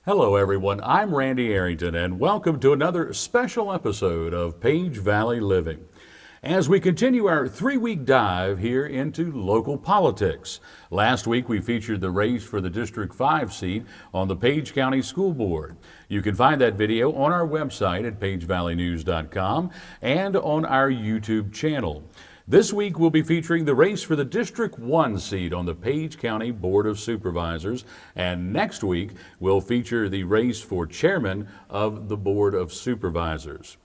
Hello, everyone. I'm Randy Arrington, and welcome to another special episode of Page Valley Living. As we continue our 3-week dive here into local politics. Last week we featured the race for the District 5 seat on the Page County School Board. You can find that video on our website at pagevalleynews.com and on our YouTube channel. This week we'll be featuring the race for the District 1 seat on the Page County Board of Supervisors, and next week we'll feature the race for chairman of the Board of Supervisors.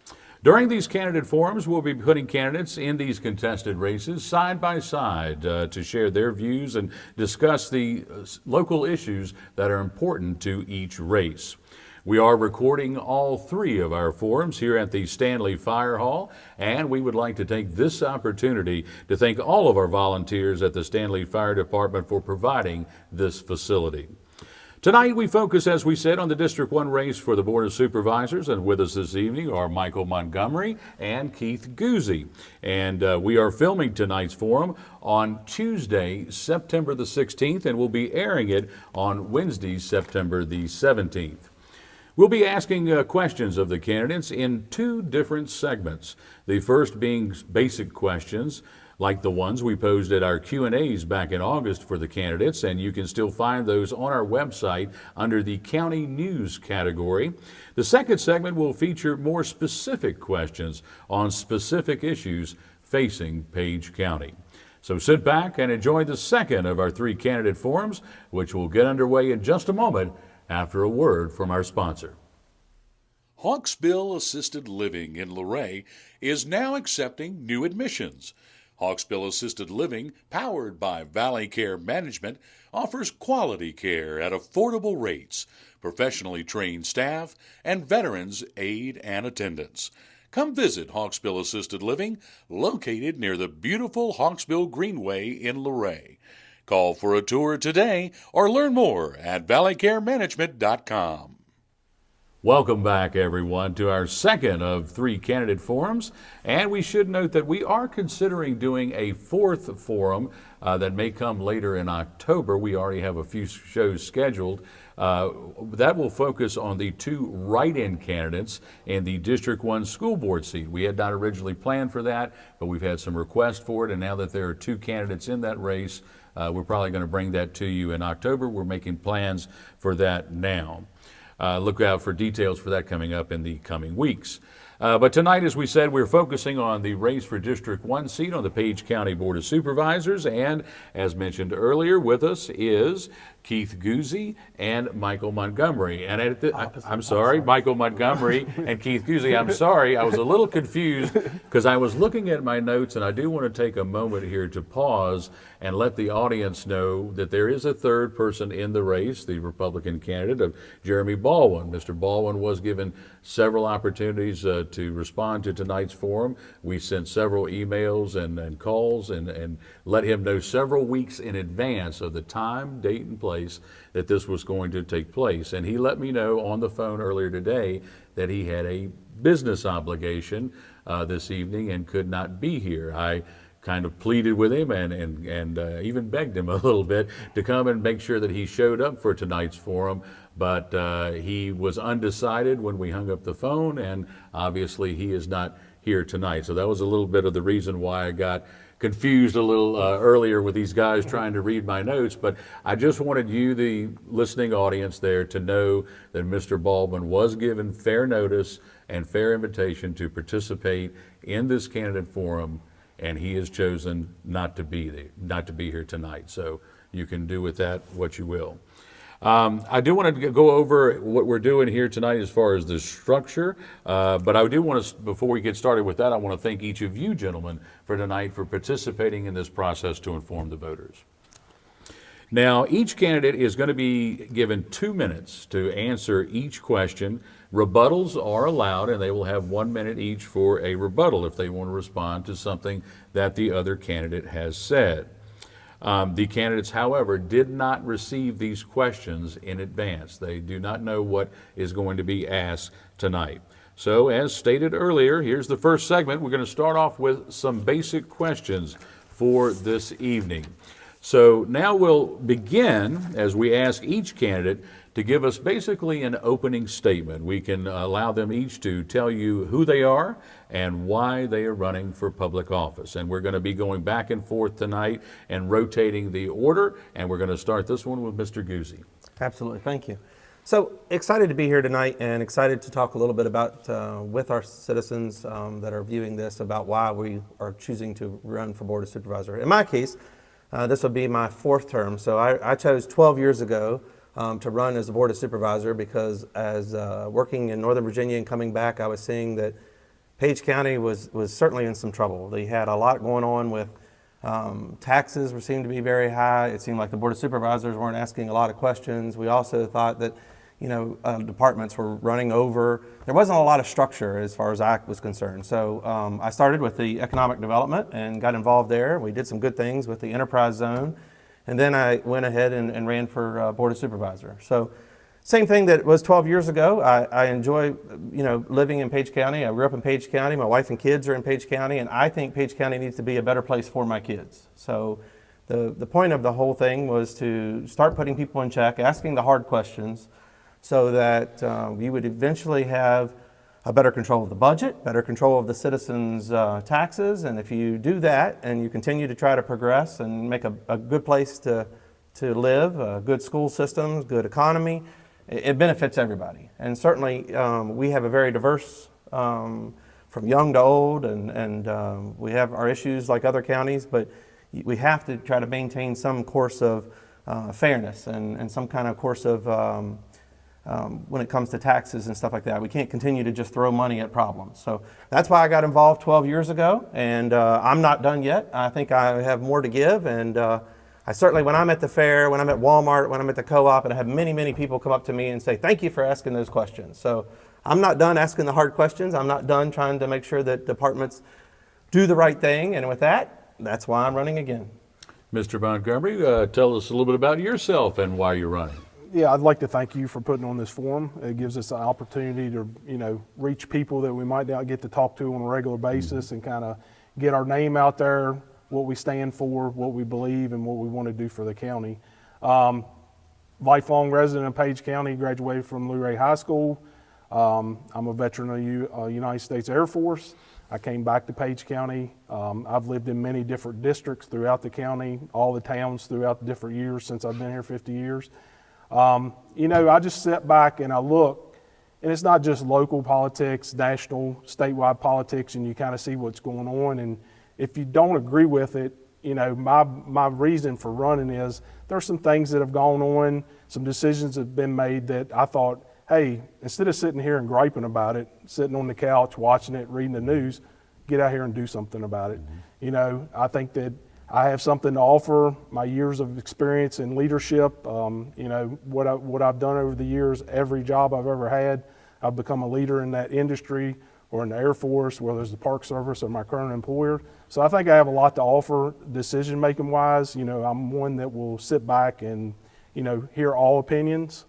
During these candidate forums, we'll be putting candidates in these contested races side by side to share their views and discuss the local issues that are important to each race. We are recording all 3 of our forums here at the Stanley Fire Hall, and we would like to take this opportunity to thank all of our volunteers at the Stanley Fire Department for providing this facility. Tonight we focus, as we said, on the District 1 race for the Board of Supervisors, and with us this evening are Michael Montgomery and Keith Guzy. And we are filming tonight's forum on Tuesday, September the 16th, and we'll be airing it on Wednesday, September the 17th. We'll be asking questions of the candidates in 2 different segments. The first being basic questions, like the ones we posed at our Q&As back in August for the candidates, and you can still find those on our website under the County News category. The second segment will feature more specific questions on specific issues facing Page County. So sit back and enjoy the second of our 3 candidate forums, which will get underway in just a moment after a word from our sponsor. Hawksbill Assisted Living in Luray is now accepting new admissions. Hawksbill Assisted Living, powered by Valley Care Management, offers quality care at affordable rates, professionally trained staff, and veterans aid and attendance. Come visit Hawksbill Assisted Living, located near the beautiful Hawksbill Greenway in Luray. Call for a tour today or learn more at valleycaremanagement.com. Welcome back, everyone, to our second of 3 candidate forums. And we should note that we are considering doing a 4th forum that may come later in October. We already have a few shows scheduled. That will focus on the 2 write-in candidates in the District 1 school board seat. We had not originally planned for that, but we've had some requests for it. And now that there are 2 candidates in that race, we're probably going to bring that to you in October. We're making plans for that now. Look out for details for that coming up in the coming weeks. But tonight, as we said, we're focusing on the race for District 1 seat on the Page County Board of Supervisors. And as mentioned earlier, with us is Keith Guzy and Michael Montgomery. And I'm sorry, Michael Montgomery and Keith Guzy. I'm sorry, I was a little confused because I was looking at my notes, and I do want to take a moment here to pause and let the audience know that there is a 3rd person in the race, the Republican candidate of Jeremy Baldwin. Mr. Baldwin was given several opportunities to respond to tonight's forum. We sent several emails and calls and let him know several weeks in advance of the time, date, and place that this was going to take place. And he let me know on the phone earlier today that he had a business obligation this evening and could not be here. I kind of pleaded with him and even begged him a little bit to come and make sure that he showed up for tonight's forum, but he was undecided when we hung up the phone, and obviously he is not here tonight. So that was a little bit of the reason why I got confused a little earlier with these guys trying to read my notes. But I just wanted you, the listening audience there, to know that Mr. Baldwin was given fair notice and fair invitation to participate in this candidate forum, and he has chosen not to be here tonight. So you can do with that what you will. I do want to go over what we're doing here tonight as far as the structure, but I do want to, before we get started with that, I want to thank each of you gentlemen for tonight for participating in this process to inform the voters. Now, each candidate is going to be given 2 minutes to answer each question. Rebuttals are allowed, and they will have 1 minute each for a rebuttal if they want to respond to something that the other candidate has said. The candidates, however, did not receive these questions in advance. They do not know what is going to be asked tonight. So, as stated earlier, here's the first segment. We're going to start off with some basic questions for this evening. So now we'll begin as we ask each candidate to give us basically an opening statement. We can allow them each to tell you who they are and why they are running for public office. And we're going to be going back and forth tonight and rotating the order. And we're going to start this one with Mr. Guzy. Absolutely, thank you. So excited to be here tonight and excited to talk a little bit about with our citizens that are viewing this about why we are choosing to run for Board of Supervisor. In my case, this will be my 4th term. So I chose 12 years ago to run as the Board of Supervisor because as working in Northern Virginia and coming back, I was seeing that Page County was certainly in some trouble. They had a lot going on with taxes seemed to be very high. It seemed like the Board of Supervisors weren't asking a lot of questions. We also thought that departments were running over. There wasn't a lot of structure as far as I was concerned. So I started with the economic development and got involved there. We did some good things with the enterprise zone. And then I went ahead and ran for Board of Supervisor. So same thing that was 12 years ago. I enjoy, living in Page County. I grew up in Page County. My wife and kids are in Page County, and I think Page County needs to be a better place for my kids. So the point of the whole thing was to start putting people in check, asking the hard questions, so that we would eventually have a better control of the budget, better control of the citizens' taxes. And if you do that and you continue to try to progress and make a good place to live, good school systems, good economy, it benefits everybody. And certainly we have a very diverse, from young to old, and we have our issues like other counties, but we have to try to maintain some course of fairness and some kind of course of when it comes to taxes and stuff like that. We can't continue to just throw money at problems. So that's why I got involved 12 years ago, and I'm not done yet. I think I have more to give, and I certainly, when I'm at the fair, when I'm at Walmart, when I'm at the co-op, and I have many, many people come up to me and say, thank you for asking those questions. So I'm not done asking the hard questions. I'm not done trying to make sure that departments do the right thing, and with that, that's why I'm running again. Mr. Montgomery, tell us a little bit about yourself and why you're running. Yeah, I'd like to thank you for putting on this forum. It gives us an opportunity to, reach people that we might not get to talk to on a regular basis and kind of get our name out there, what we stand for, what we believe, and what we want to do for the county. Lifelong resident of Page County, graduated from Luray High School. I'm a veteran of the United States Air Force. I came back to Page County. I've lived in many different districts throughout the county, all the towns throughout the different years since I've been here 50 years. I just sit back and I look, and it's not just local politics, national, statewide politics, and you kind of see what's going on. And if you don't agree with it, my reason for running is there's some things that have gone on, some decisions that have been made that I thought, hey, instead of sitting here and griping about it, sitting on the couch, watching it, reading the news, get out here and do something about it. I think that I have something to offer, my years of experience in leadership, what I've done over the years, every job I've ever had, I've become a leader in that industry or in the Air Force, whether it's the Park Service or my current employer. So I think I have a lot to offer decision-making wise. I'm one that will sit back and, hear all opinions.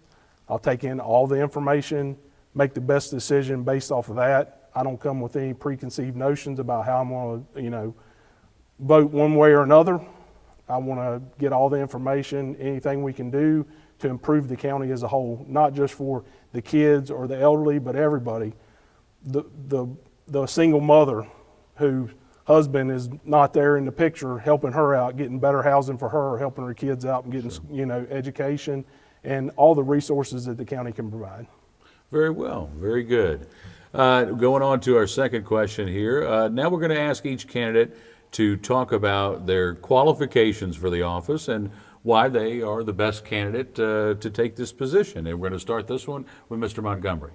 I'll take in all the information, make the best decision based off of that. I don't come with any preconceived notions about how I'm going to, vote one way or another. I want to get all the information, anything we can do to improve the county as a whole, not just for the kids or the elderly, but everybody. The single mother whose husband is not there in the picture, helping her out, getting better housing for her, helping her kids out and getting, education and all the resources that the county can provide. Very well, very good. Going on to our second question here. Now we're going to ask each candidate to talk about their qualifications for the office and why they are the best candidate to take this position. And we're going to start this one with Mr. Montgomery.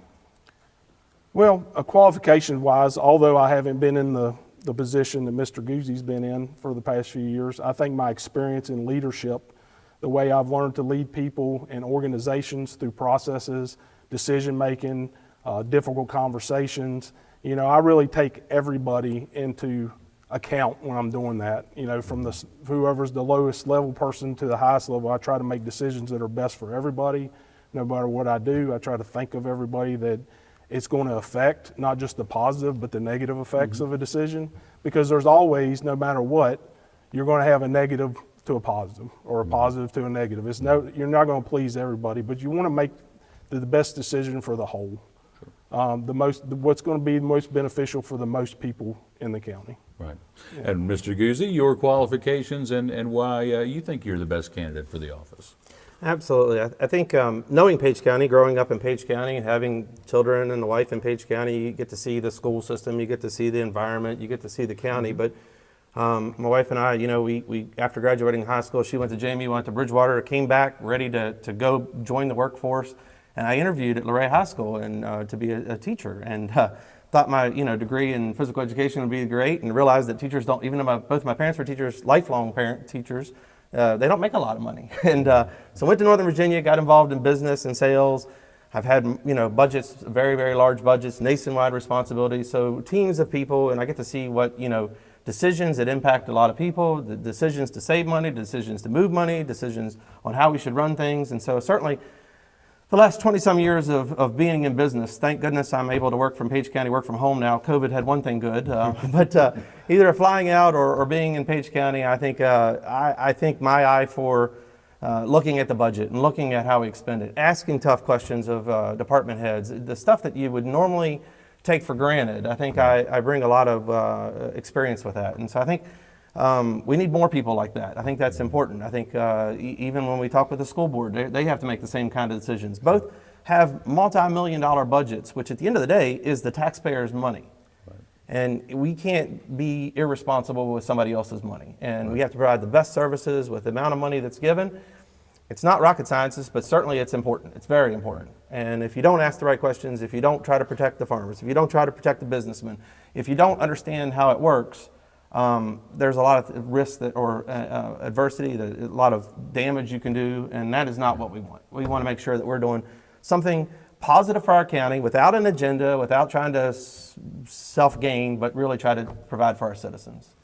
Well, qualification-wise, although I haven't been in the position that Mr. Guzy's been in for the past few years, I think my experience in leadership, the way I've learned to lead people and organizations through processes, decision-making, difficult conversations, I really take everybody into account when I'm doing that. From whoever's the lowest level person to the highest level, I try to make decisions that are best for everybody. No matter what I do, I try to think of everybody that it's going to affect, not just the positive, but the negative effects of a decision. Because there's always, no matter what, you're going to have a negative to a positive or a positive to a negative. It's no, you're not going to please everybody, but you want to make the best decision for the whole. What's going to be most beneficial for the most people in the county. Right. And Mr. Guzy, your qualifications and why you think you're the best candidate for the office. Absolutely. I think knowing Page County, growing up in Page County, having children and a wife in Page County, you get to see the school system, you get to see the environment, you get to see the county. But my wife and I, we after graduating high school, she went to JMU, went to Bridgewater, came back ready to go join the workforce. And I interviewed at Luray High School and to be a teacher, and thought my degree in physical education would be great, and realized that teachers don't, even though both my parents were teachers, lifelong parent teachers, they don't make a lot of money. And so went to Northern Virginia, got involved in business and sales. I've had budgets, very, very large budgets, nationwide responsibilities, so teams of people, and I get to see what decisions that impact a lot of people, the decisions to save money, decisions to move money, decisions on how we should run things. And so certainly the last 20-some years of being in business, thank goodness I'm able to work from Page County, work from home now. COVID had one thing good, but either flying out or being in Page County, I think my eye for looking at the budget and looking at how we expend it, asking tough questions of department heads, the stuff that you would normally take for granted. I think I bring a lot of experience with that, and so I think we need more people like that. I think that's important. I think even when we talk with the school board, they have to make the same kind of decisions. Both have multi-million-dollar budgets, which at the end of the day is the taxpayers' money. Right. And we can't be irresponsible with somebody else's money. And we have to provide the best services with the amount of money that's given. It's not rocket sciences, but certainly it's important. It's very important. And if you don't ask the right questions, if you don't try to protect the farmers, if you don't try to protect the businessmen, if you don't understand how it works, there's a lot of risk or adversity, a lot of damage you can do, and that is not what we want. We want to make sure that we're doing something positive for our county without an agenda, without trying to self-gain, but really try to provide for our citizens.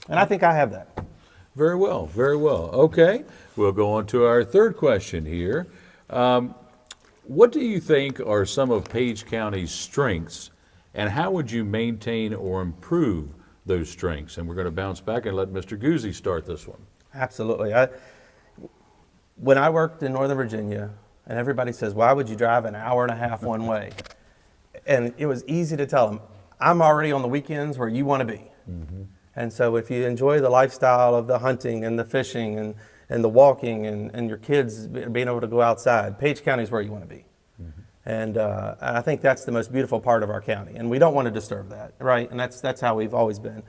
And I think I have that. Very well, very well. Okay, we'll go on to our third question here. What do you think are some of Page County's strengths, and how would you maintain or improve those strengths? And we're going to bounce back and let Mr. Guzy start this one. Absolutely. When I worked in Northern Virginia, and everybody says, why would you drive an hour and a half one way? And it was easy to tell them, I'm already on the weekends where you want to be. Mm-hmm. And so if you enjoy the lifestyle of the hunting and the fishing and the walking and your kids being able to go outside, Page County is where you want to be. Mm-hmm. And I think that's the most beautiful part of our county, and we don't want to disturb that, right? And that's how we've always been. Right.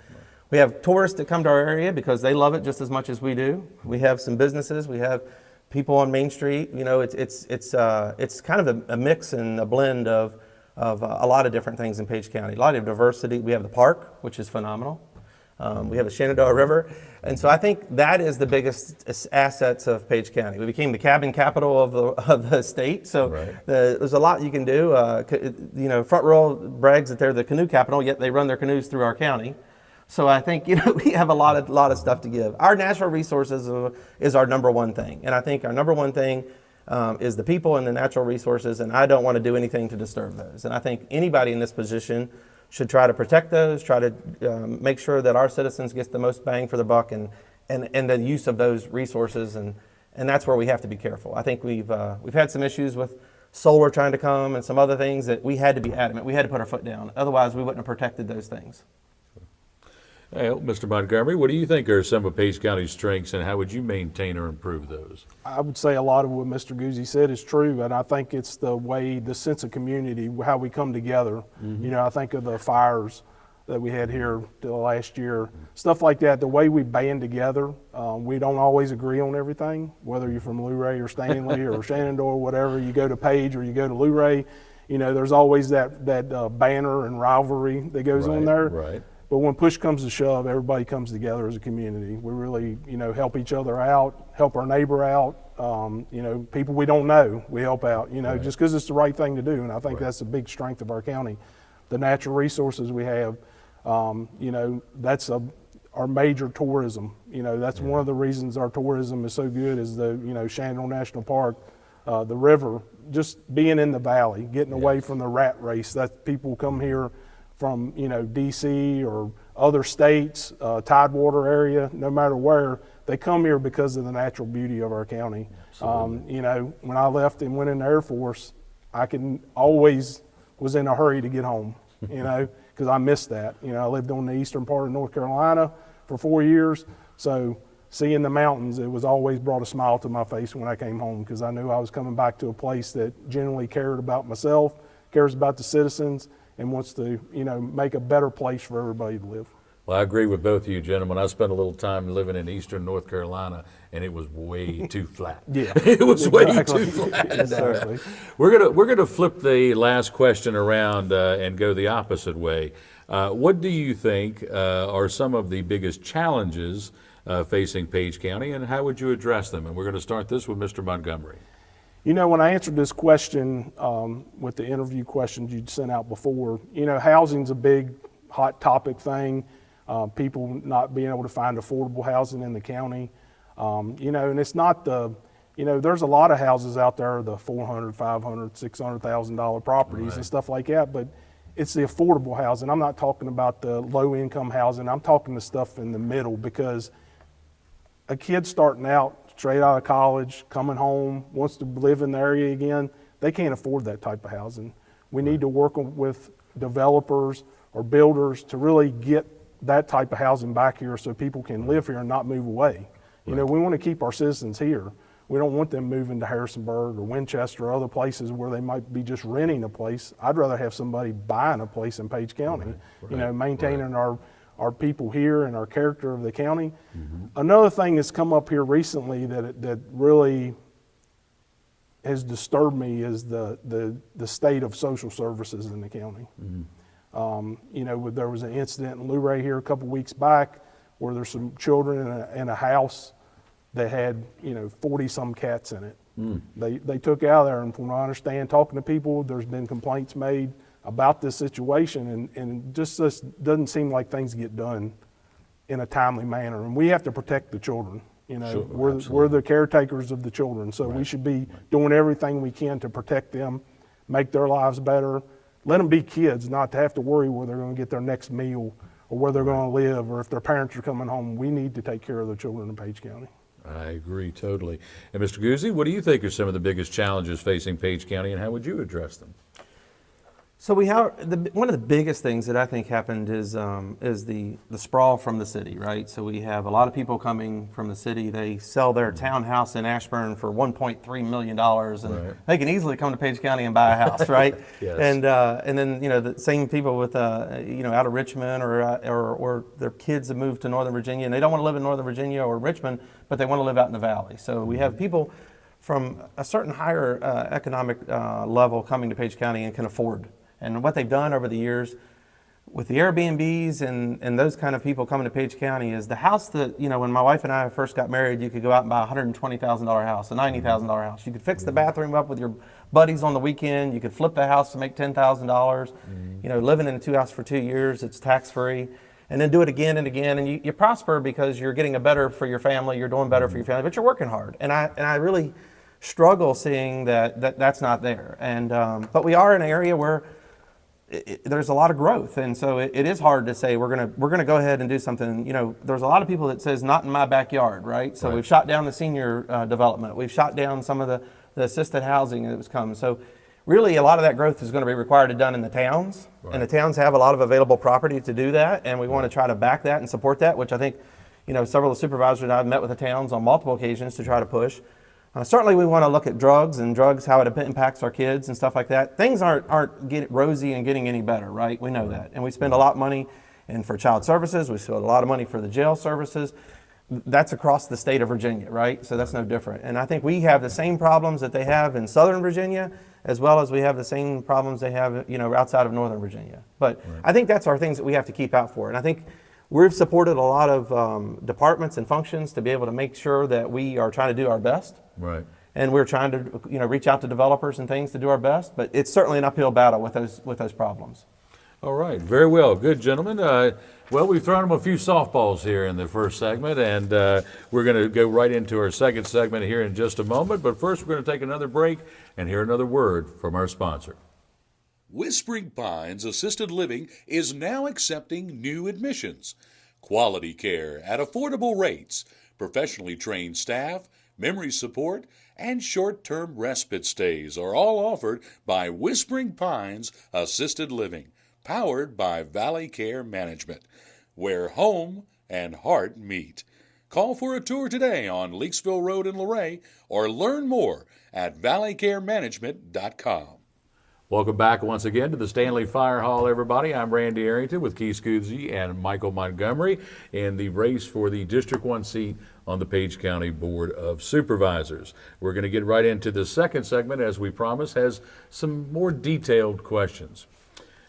We have tourists that come to our area because they love it just as much as we do. We have some businesses. We have people on Main Street. It's kind of a mix and a blend of a lot of different things in Page County. A lot of diversity. We have the park, which is phenomenal. We have the Shenandoah River. And so I think that is the biggest assets of Page County. We became the cabin capital of the state. So right. There's a lot you can do. Front Row brags that they're the canoe capital, yet they run their canoes through our county. So I think we have a lot of stuff to give. Our natural resources is our number one thing. And I think our number one thing is the people and the natural resources, and I don't want to do anything to disturb those. And I think anybody in this position should try to protect those, try to make sure that our citizens get the most bang for the buck and the use of those resources, and that's where we have to be careful. I think we've had some issues with solar trying to come and some other things that we had to be adamant. We had to put our foot down. Otherwise, we wouldn't have protected those things. Well, Mr. Montgomery, what do you think are some of Page County's strengths, and how would you maintain or improve those? I would say a lot of what Mr. Guzy said is true, and I think it's the sense of community, how we come together. Mm-hmm. I think of the fires that we had here the last year, stuff like that, the way we band together. We don't always agree on everything, whether you're from Luray or Stanley or Shenandoah or whatever. You go to Page or you go to Luray, there's always that banner and rivalry that goes on there. Right. But when push comes to shove, everybody comes together as a community. We really, help each other out, help our neighbor out. People we don't know, we help out, right. Just because it's the right thing to do. And I think right. That's a big strength of our county. The natural resources we have, that's our major tourism. That's one of the reasons our tourism is so good is the, Shenandoah National Park, the river, just being in the valley, getting away from the rat race. That people come here from DC or other states, Tidewater area, no matter where, they come here because of the natural beauty of our county. You know, when I left and went in the Air Force, I always was in a hurry to get home, you know, because I missed that. You know, I lived on the eastern part of North Carolina for 4 years, so seeing the mountains, it was always brought a smile to my face when I came home, because I knew I was coming back to a place that genuinely cared about myself, cares about the citizens, and wants to, you know, make a better place for everybody to live. Well, I agree with both of you gentlemen. I spent a little time living in eastern North Carolina, and it was way too flat. Yeah, it was way exactly. too flat. Exactly. We're gonna flip the last question around and go the opposite way. What do you think are some of the biggest challenges facing Page County, and how would you address them? And we're going to start this with Mr. Montgomery. You know, when I answered this question with the interview questions you'd sent out before, you know, housing's a big hot topic thing. People not being able to find affordable housing in the county. You know, and it's not you know, there's a lot of houses out there, the $400,000, $500,000, $600,000 properties Right. and stuff like that, but it's the affordable housing. I'm not talking about the low income housing. I'm talking the stuff in the middle, because a kid starting out straight out of college, coming home, wants to live in the area again, they can't afford that type of housing. We need to work with developers or builders to really get that type of housing back here so people can live here and not move away. You know, we want to keep our citizens here. We don't want them moving to Harrisonburg or Winchester or other places where they might be just renting a place. I'd rather have somebody buying a place in Page County, you know, maintaining our people here and our character of the county. Another thing that's come up here recently that really has disturbed me is the state of social services in the county. You know, there was an incident in Luray here a couple weeks back where there's some children in a house that had, you know, 40 some cats in it. They took out there, and from what I understand, talking to people, there's been complaints made about this situation, and just doesn't seem like things get done in a timely manner. And we have to protect the children. You know, Sure, we're the caretakers of the children, so we should be doing everything we can to protect them, make their lives better, let them be kids, not to have to worry where they're going to get their next meal or where they're going to live, or if their parents are coming home. We need to take care of the children in Page County. I agree totally. And Mr. Guzy, what do you think are some of the biggest challenges facing Page County, and how would you address them? So we have one of the biggest things that I think happened is the sprawl from the city, right? So we have a lot of people coming from the city. They sell their townhouse in Ashburn for $1.3 million, and they can easily come to Page County and buy a house, right? Yes. And then, you know, the same people with you know, out of Richmond or their kids have moved to Northern Virginia, and they don't want to live in Northern Virginia or Richmond, but they want to live out in the Valley. So we have people from a certain higher economic level coming to Page County and can afford. And what they've done over the years with the Airbnbs and those kind of people coming to Page County is the house that, you know, when my wife and I first got married, you could go out and buy a $120,000 house, a $90,000 house. You could fix the bathroom up with your buddies on the weekend. You could flip the house to make $10,000. You know, living in a two house for 2 years, it's tax free. And then do it again and again, and you prosper because you're getting a better for your family, you're doing better for your family, but you're working hard. And I really struggle seeing that's not there. And but we are in an area where there's a lot of growth, and so it is hard to say we're gonna go ahead and do something. You know, there's a lot of people that says not in my backyard, right? So we've shot down the senior development, we've shot down some of the assisted housing that was coming. So really, a lot of that growth is going to be required to done in the towns, and the towns have a lot of available property to do that, and we want to try to back that and support that, which I think, you know, several of the supervisors and I have met with the towns on multiple occasions to try to push. Certainly, we want to look at drugs, how it impacts our kids and stuff like that. Things aren't getting rosy and getting any better, right? We know that. And we spend a lot of money for child services. We spend a lot of money for the jail services. That's across the state of Virginia, right? So that's no different. And I think we have the same problems that they have in Southern Virginia, as well as we have the same problems they have, you know, outside of Northern Virginia. But I think that's our things that we have to keep out for. And I think we've supported a lot of departments and functions to be able to make sure that we are trying to do our best. Right. And we're trying to, you know, reach out to developers and things to do our best, but it's certainly an uphill battle with those problems. All right, very well. Good, gentlemen. Well, we've thrown them a few softballs here in the first segment, and we're going to go right into our second segment here in just a moment. But first, we're going to take another break and hear another word from our sponsor. Whispering Pines Assisted Living is now accepting new admissions. Quality care at affordable rates, professionally trained staff, memory support, and short-term respite stays are all offered by Whispering Pines Assisted Living, powered by Valley Care Management, where home and heart meet. Call for a tour today on Leakesville Road in Luray or learn more at valleycaremanagement.com. Welcome back once again to the Stanley Fire Hall, everybody. I'm Randy Arrington with Keith Guzy and Michael Montgomery in the race for the District 1 seat on the Page County Board of Supervisors. We're going to get right into the second segment, as we promised, has some more detailed questions.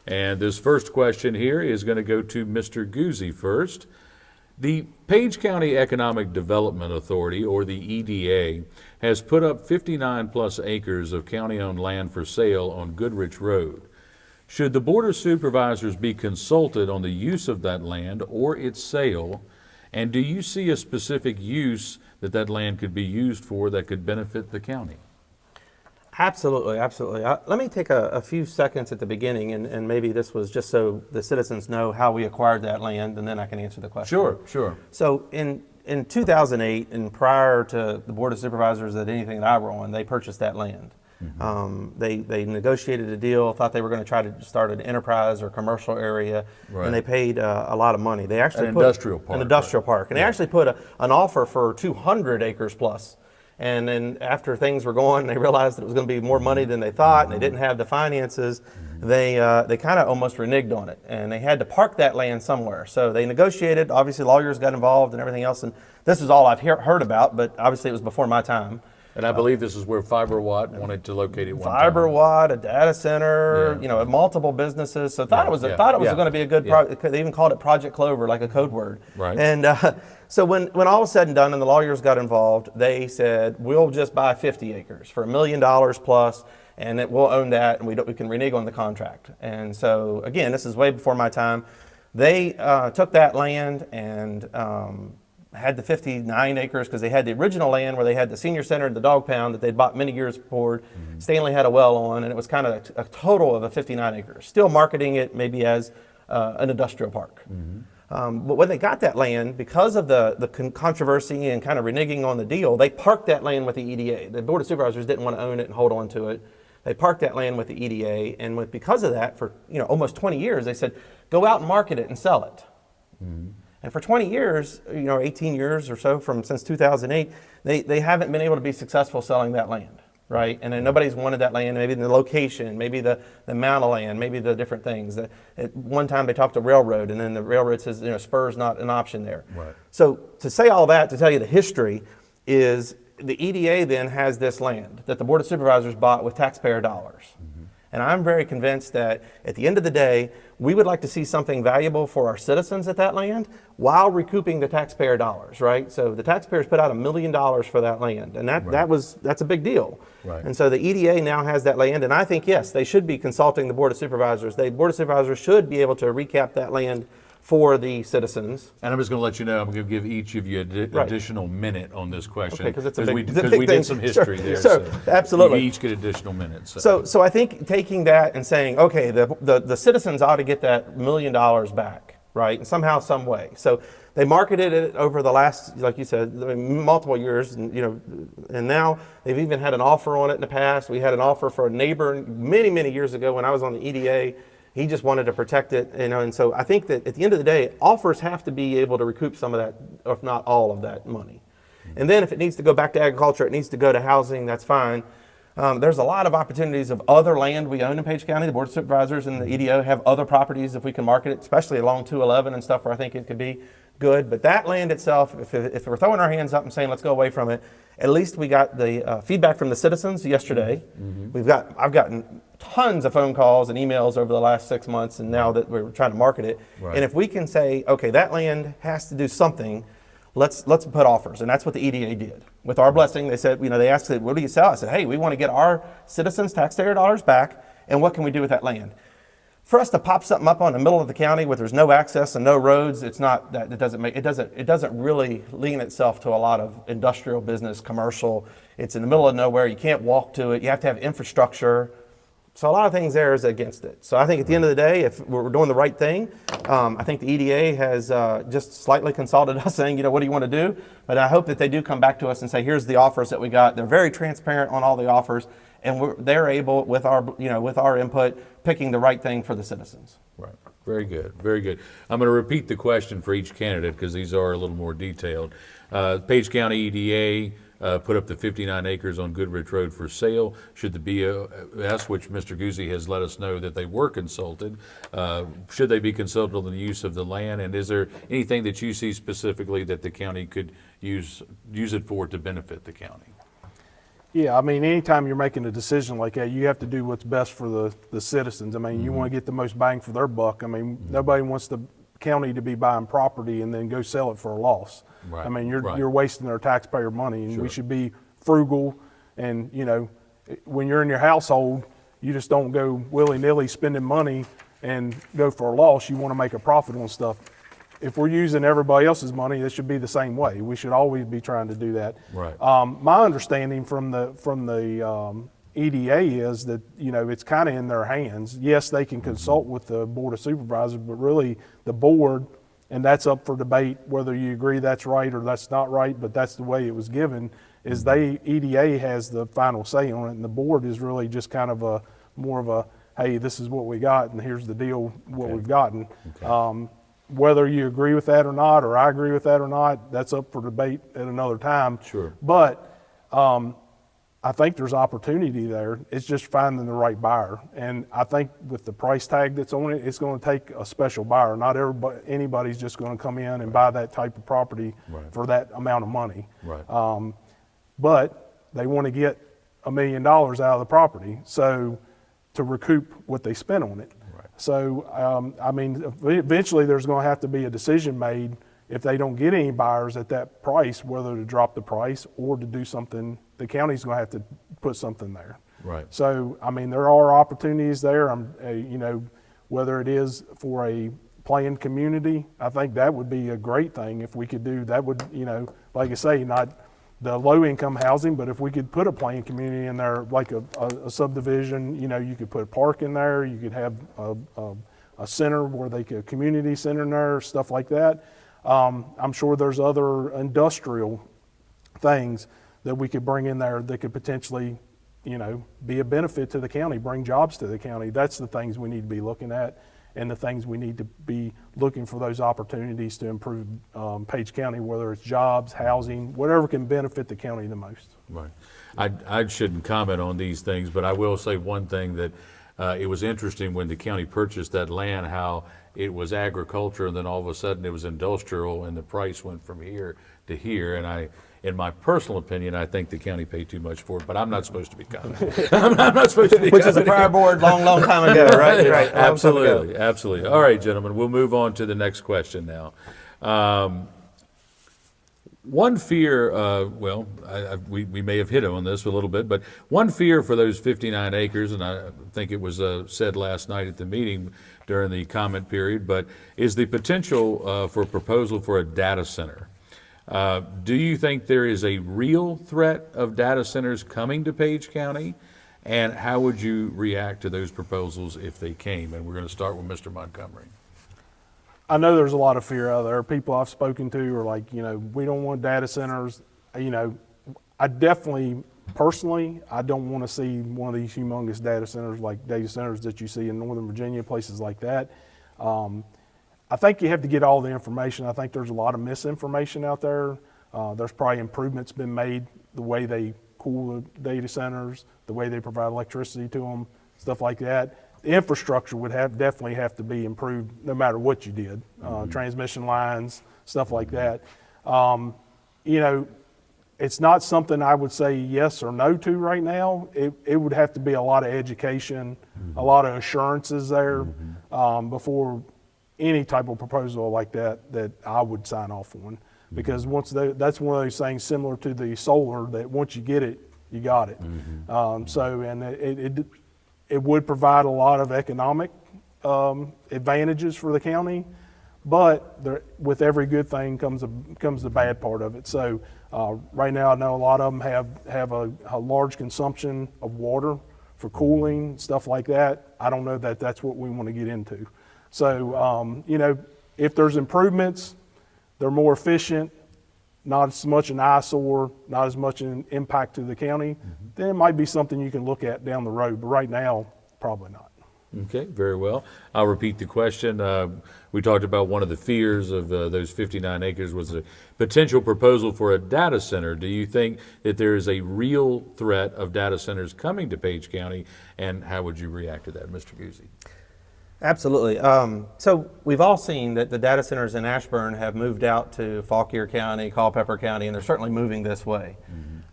And this first question here is going to go to Mr. Guzy first. The Page County Economic Development Authority, or the EDA, has put up 59 plus acres of county-owned land for sale on Goodrich Road. Should the Board of Supervisors be consulted on the use of that land or its sale? And do you see a specific use that land could be used for that could benefit the county? Absolutely, absolutely. Let me take a few seconds at the beginning, and maybe this was just so the citizens know how we acquired that land, and then I can answer the question. Sure. So in 2008, and prior to the Board of Supervisors that anything that I were on, they purchased that land. Mm-hmm. They negotiated a deal, thought they were going to try to start an enterprise or commercial area, right. And they paid a lot of money. They actually An put industrial park, and they actually put an offer for 200 acres plus. And then after things were going, they realized that it was going to be more money than they thought, and they didn't have the finances. They kind of almost reneged on it, and they had to park that land somewhere. So they negotiated. Obviously, lawyers got involved and everything else. And this is all I've heard about, but obviously it was before my time. And I believe this is where FiberWatt wanted to locate it one time. FiberWatt, a data center, multiple businesses. So thought it was going to be a good project. They even called it Project Clover, like a code word. Right. And so when all was said and done and the lawyers got involved, they said, we'll just buy 50 acres for $1 million plus, and we'll own that, and we can renege on the contract. And so again, this is way before my time. They took that land and had the 59 acres because they had the original land where they had the senior center and the dog pound that they'd bought many years before. Mm-hmm. Stanley had a well on, and it was kind of a total of a 59 acres. Still marketing it maybe as an industrial park. Mm-hmm. But when they got that land, because of the controversy and kind of reneging on the deal, they parked that land with the EDA. The Board of Supervisors didn't want to own it and hold on to it. They parked that land with the EDA, and because of that, for almost 20 years, they said, go out and market it and sell it. Mm-hmm. And for 20 years, 18 years or so since 2008, they haven't been able to be successful selling that land, right? And then nobody's wanted that land, maybe the location, maybe the amount of land, maybe the different things. At one time they talked to railroad, and then the railroad says, spur's not an option there. Right. So to say all that, to tell you the history, is the EDA then has this land that the Board of Supervisors bought with taxpayer dollars. Mm-hmm. And I'm very convinced that at the end of the day, we would like to see something valuable for our citizens at that land while recouping the taxpayer dollars, right? So the taxpayers put out $1 million for that land, and that's a big deal. Right. And so the EDA now has that land, and I think, yes, they should be consulting the Board of Supervisors. The Board of Supervisors should be able to recap that land for the citizens. And I'm just going to let you know, I'm going to give each of you an additional minute on this question. Okay, because we thing. did some history there. So absolutely. You each get additional minutes. So I think taking that and saying, okay, the citizens ought to get that $1 million back, right? And somehow, some way. So they marketed it over the last, like you said, multiple years, and now they've even had an offer on it in the past. We had an offer for a neighbor many, many years ago when I was on the EDA. He just wanted to protect it, and so I think that at the end of the day, offers have to be able to recoup some of that, if not all of that money. And then if it needs to go back to agriculture, it needs to go to housing, that's fine. There's a lot of opportunities of other land we own in Page County. The Board of Supervisors and the EDO have other properties if we can market it, especially along 211 and stuff where I think it could be good. But that land itself, if we're throwing our hands up and saying let's go away from it, at least we got the feedback from the citizens yesterday. Mm-hmm. I've gotten tons of phone calls and emails over the last 6 months, and now that we're trying to market it. Right. And if we can say, okay, that land has to do something, let's put offers. And that's what the EDA did. With our blessing, they said, they asked, what do you sell? I said, hey, we want to get our citizens' taxpayer dollars back, and what can we do with that land? For us to pop something up on the middle of the county where there's no access and no roads, it's not that it doesn't really lean itself to a lot of industrial business, commercial. It's in the middle of nowhere. You can't walk to it. You have to have infrastructure. So a lot of things there is against it. So I think at the end of the day, if we're doing the right thing, I think the EDA has just slightly consulted us saying, what do you want to do? But I hope that they do come back to us and say, here's the offers that we got. They're very transparent on all the offers, and they're able, with our input, picking the right thing for the citizens. Right. Very good. Very good. I'm going to repeat the question for each candidate because these are a little more detailed. Page County EDA put up the 59 acres on Goodrich Road for sale. Should the BOS, which Mr. Guzy has let us know that they were consulted, should they be consulted on the use of the land? And is there anything that you see specifically that the county could use it for to benefit the county? Yeah, I mean, anytime you're making a decision like that, you have to do what's best for the citizens. I mean, you want to get the most bang for their buck. I mean, nobody wants the county to be buying property and then go sell it for a loss. Right. I mean, you're Right. you're wasting their taxpayer money, and Sure. we should be frugal. And when you're in your household, you just don't go willy-nilly spending money and go for a loss. You want to make a profit on stuff. If we're using everybody else's money, it should be the same way. We should always be trying to do that. Right. My understanding from the EDA is that it's kind of in their hands. Yes, they can consult with the Board of Supervisors, but really the board, and that's up for debate whether you agree that's right or that's not right. But that's the way it was given. Is EDA has the final say on it, and the board is really just kind of more of a, hey, this is what we got, and here's the deal, what we've gotten. Okay. Whether you agree with that or not, or I agree with that or not, that's up for debate at another time. Sure. But I think there's opportunity there. It's just finding the right buyer. And I think with the price tag that's on it, it's going to take a special buyer. Not anybody's just going to come in and buy that type of property Right. for that amount of money. Right. But they want to get $1 million out of the property, so to recoup what they spent on it. Right. So, I mean, eventually there's going to have to be a decision made if they don't get any buyers at that price, whether to drop the price or to do something. The county's going to have to put something there. Right. So, I mean, there are opportunities there. Whether it is for a planned community, I think that would be a great thing if we could do that. Would like I say, not the low-income housing, but if we could put a planned community in there, like a subdivision, you could put a park in there, you could have a center where a community center in there, stuff like that. I'm sure there's other industrial things that we could bring in there that could potentially, be a benefit to the county, bring jobs to the county. That's the things we need to be looking at, and the things we need to be looking for those opportunities to improve Page County, whether it's jobs, housing, whatever can benefit the county the most. Right. I shouldn't comment on these things, but I will say one thing that it was interesting when the county purchased that land, how it was agriculture and then all of a sudden it was industrial and the price went from here to here. And in my personal opinion, I think the county paid too much for it, but I'm not supposed to be commenting. I'm not supposed to be Which is a prior board long time ago, right? Right. Absolutely, absolutely. All right, gentlemen, we'll move on to the next question now. One fear, we may have hit on this a little bit, but one fear for those 59 acres, and I think it was said last night at the meeting during the comment period, but is the potential for proposal for a data center. Do you think there is a real threat of data centers coming to Page County? And how would you react to those proposals if they came? And we're going to start with Mr. Montgomery. I know there's a lot of fear out there. People I've spoken to are like, we don't want data centers. I definitely, personally, I don't want to see one of these humongous data centers like data centers that you see in Northern Virginia, places like that. I think you have to get all the information. I think there's a lot of misinformation out there. There's probably improvements been made, the way they cool the data centers, the way they provide electricity to them, stuff like that. The infrastructure would definitely have to be improved no matter what you did. Transmission lines, stuff like that. It's not something I would say yes or no to right now. It would have to be a lot of education, a lot of assurances there before any type of proposal like that I would sign off on. Because that's one of those things similar to the solar, that once you get it, you got it. It would provide a lot of economic advantages for the county, but with every good thing comes the bad part of it. So right now I know a lot of them have a large consumption of water for cooling, stuff like that. I don't know that that's what we want to get into. So, you know, if there's improvements, they're more efficient, not as much an eyesore, not as much an impact to the county, then it might be something you can look at down the road. But right now, probably not. Okay, very well. I'll repeat the question. We talked about one of the fears of those 59 acres was a potential proposal for a data center. Do you think that there is a real threat of data centers coming to Page County, and how would you react to that, Mr. Guzy? Absolutely. So we've all seen that the data centers in Ashburn have moved out to Fauquier County, Culpeper County, and they're certainly moving this way.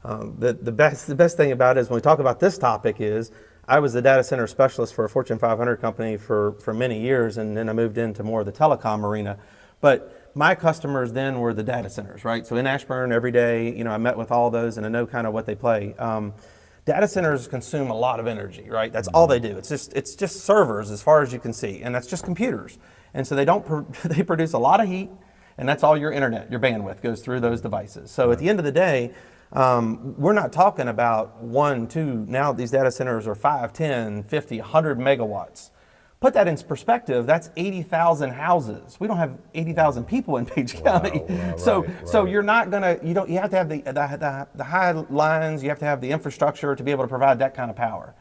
The best thing about it is when we talk about this topic is I was the data center specialist for a Fortune 500 company for many years, and then I moved into more of the telecom arena. But my customers then were the data centers, right? So in Ashburn every day, you know, I met with all those and I know kind of what they play. Data centers consume a lot of energy, right? That's all they do. It's just servers as far as you can see, and that's just computers. And so they produce a lot of heat, and that's all your internet, your bandwidth goes through those devices. So at the end of the day, we're not talking about 1, 2, now these data centers are 5, 10, 50, 100 megawatts. Put that in perspective, that's 80,000 houses. We don't have 80,000 people in Page County. So you're not gonna, you have to have the high lines, you have to have the infrastructure to be able to provide that kind of power.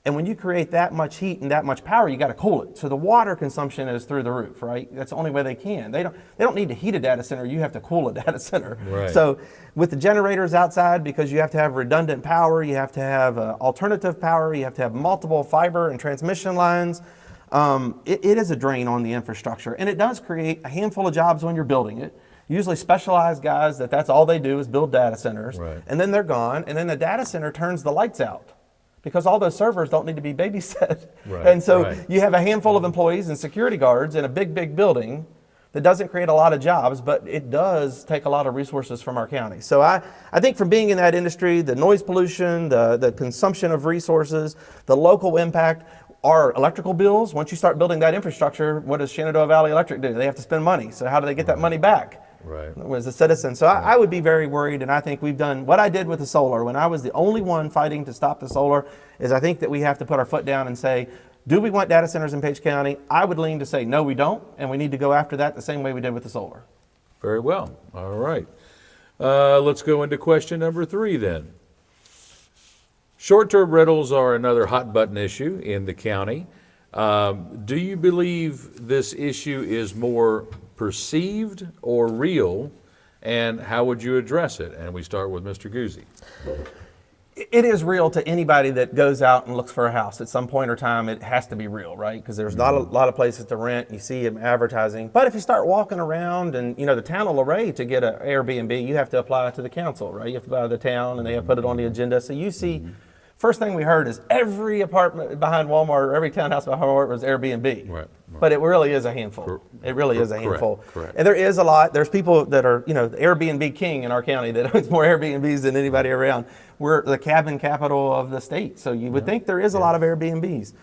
And when you create that much heat and that much power, you got to cool it. So the water consumption is through the roof, right? That's the only way they can. They don't need to heat a data center. You have to cool a data center. Right. So with the generators outside, because you have to have redundant power, you have to have alternative power, you have to have multiple fiber and transmission lines. It is a drain on the infrastructure, and it does create a handful of jobs when you're building it. Usually specialized guys that's all they do is build data centers, right. And then they're gone, and then the data center turns the lights out because all those servers don't need to be babysat. Right, and so right. you have a handful of employees and security guards in a big building that doesn't create a lot of jobs, but it does take a lot of resources from our county. So I think from being in that industry, the noise pollution, the consumption of resources, the local impact, our electrical bills, once you start building that infrastructure, what does Shenandoah Valley Electric do? They have to spend money. So how do they get that money back? Right. As a citizen. So I would be very worried, and I think we've done what I did with the solar when I was the only one fighting to stop the solar, is I think that we have to put our foot down and say, do we want data centers in Page County? I would lean to say, no, we don't, and we need to go after that the same way we did with the solar. Very well. All right. Let's go into question number 3 then. Short-term rentals are another hot button issue in the county. Do you believe this issue is more perceived or real, and how would you address it? And we start with Mr. Guzy. It is real to anybody that goes out and looks for a house. At some point or time, it has to be real, right? Because there's not a lot of places to rent. You see them advertising. But if you start walking around, and the town of Luray, to get an Airbnb, you have to apply to the council, right? You have to apply to the town, and they have put it on the agenda. So you see, first thing we heard is every apartment behind Walmart or every townhouse behind Walmart was Airbnb. Right. But it really is a handful. It really is a handful. Correct. And there is a lot. There's people that are, the Airbnb king in our county that owns more Airbnbs than anybody around. We're the cabin capital of the state. So you would think there is a lot of Airbnbs.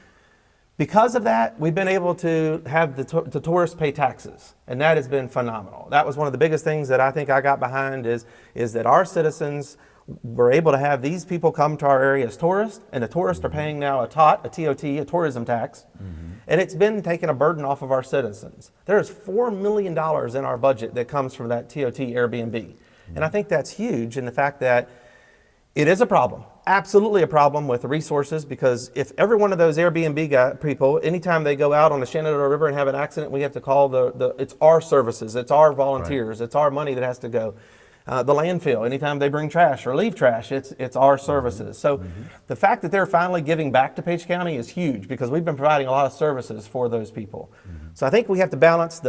Because of that, we've been able to have the tourists pay taxes, and that has been phenomenal. That was one of the biggest things that I think I got behind is that our citizens were able to have these people come to our area as tourists, and the tourists are paying now a TOT, a tourism tax, and it's been taking a burden off of our citizens. There's $4 million in our budget that comes from that TOT Airbnb, and I think that's huge in the fact that it is a problem, absolutely a problem with the resources, because if every one of those Airbnb people, anytime they go out on the Shenandoah River and have an accident, we have to call it's our services, it's our volunteers, it's our money that has to go. The landfill, anytime they bring trash or leave trash, it's our services. So the fact that they're finally giving back to Page County is huge, because we've been providing a lot of services for those people. So I think we have to balance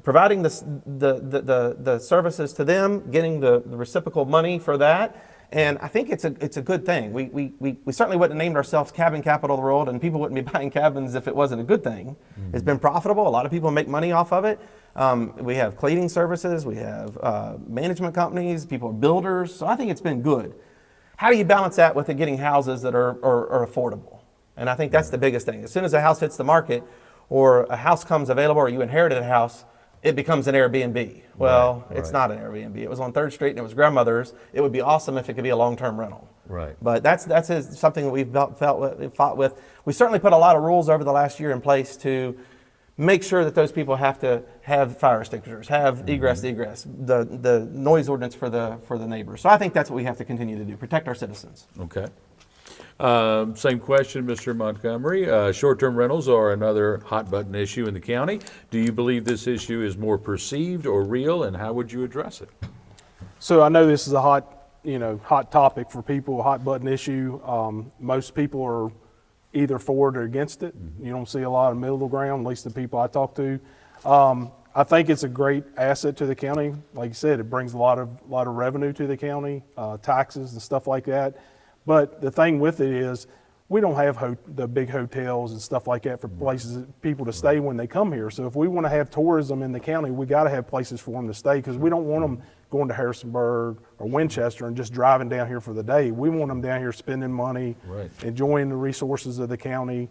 providing the services to them, getting the reciprocal money for that. And I think it's a good thing. We certainly wouldn't have named ourselves cabin capital of the world, and people wouldn't be buying cabins if it wasn't a good thing. It's been profitable. A lot of people make money off of it. We have cleaning services. We have management companies. People are builders. So I think it's been good. How do you balance that with getting houses that are affordable? And I think that's the biggest thing. As soon as a house hits the market, or a house comes available, or you inherited a house, it becomes an Airbnb. Well, it's not an Airbnb. It was on 3rd Street and it was grandmother's. It would be awesome if it could be a long-term rental. Right. But that's something that we've fought with. We certainly put a lot of rules over the last year in place to make sure that those people have to have fire extinguishers, have egress, the noise ordinance for the neighbors. So I think that's what we have to continue to do, protect our citizens. Okay. Same question, Mr. Montgomery. Short-term rentals are another hot button issue in the county. Do you believe this issue is more perceived or real, and how would you address it? So I know this is a hot topic for people, a hot button issue. Most people are either for it or against it. You don't see a lot of middle ground, at least the people I talk to. I think it's a great asset to the county. Like you said, it brings a lot of revenue to the county, taxes and stuff like that. But the thing with it is, we don't have the big hotels and stuff like that for places people to stay when they come here. So if we want to have tourism in the county, we got to have places for them to stay, because we don't want them going to Harrisonburg or Winchester and just driving down here for the day. We want them down here spending money, Right. enjoying the resources of the county,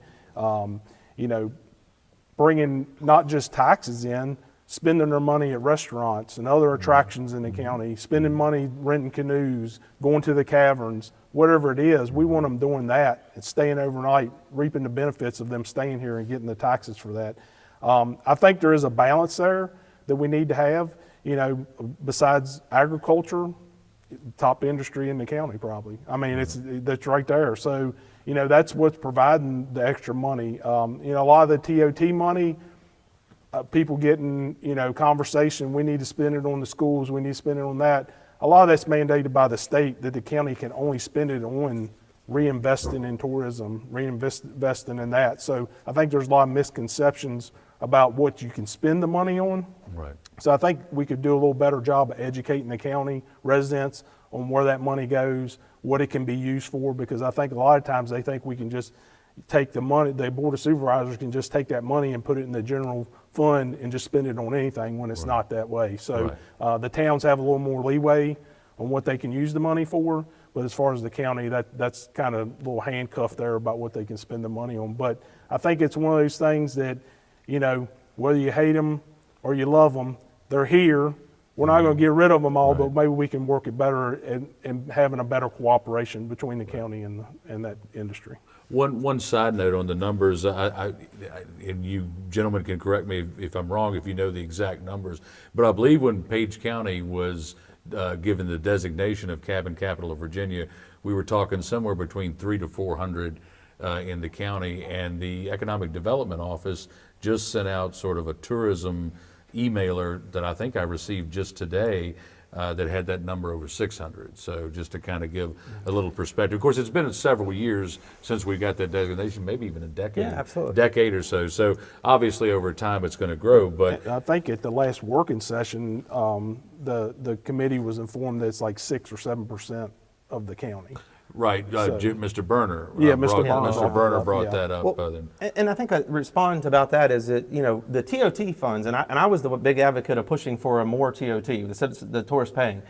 bringing not just taxes in, spending their money at restaurants and other attractions in the county, spending money renting canoes, going to the caverns, whatever it is. We want them doing that and staying overnight, reaping the benefits of them staying here and getting the taxes for that. I think there is a balance there that we need to have, besides agriculture, top industry in the county probably. I mean, that's right there. So, that's what's providing the extra money. A lot of the TOT money, people getting, conversation, we need to spend it on the schools, we need to spend it on that. A lot of that's mandated by the state, that the county can only spend it on reinvesting in tourism, reinvesting in that. So I think there's a lot of misconceptions about what you can spend the money on. Right. So I think we could do a little better job of educating the county residents on where that money goes, what it can be used for, because I think a lot of times they think we can just take the money, the Board of Supervisors can just take that money and put it in the general fund and just spend it on anything, when it's not that way. So the towns have a little more leeway on what they can use the money for, but as far as the county, that's kind of a little handcuff there about what they can spend the money on. But I think it's one of those things that, whether you hate them or you love them, they're here. We're not going to get rid of them all, but maybe we can work it better and having a better cooperation between the county and that industry. One side note on the numbers, and you gentlemen can correct me if I'm wrong, if you know the exact numbers, but I believe when Page County was given the designation of cabin capital of Virginia, we were talking somewhere between 300 to 400 in the county, and the Economic Development Office just sent out sort of a tourism emailer that I think I received just today that had that number over 600. So just to kind of give a little perspective. Of course, it's been several years since we got that designation, maybe even a decade, decade or so. So obviously over time it's going to grow. But I think at the last working session, the committee was informed that it's like 6 or 7% of the county. Right, Mr. Berner. Mr. Berner brought that up. Well, and I think I respond about that is that, the TOT funds, and I was the big advocate of pushing for a more TOT, the tourist paying.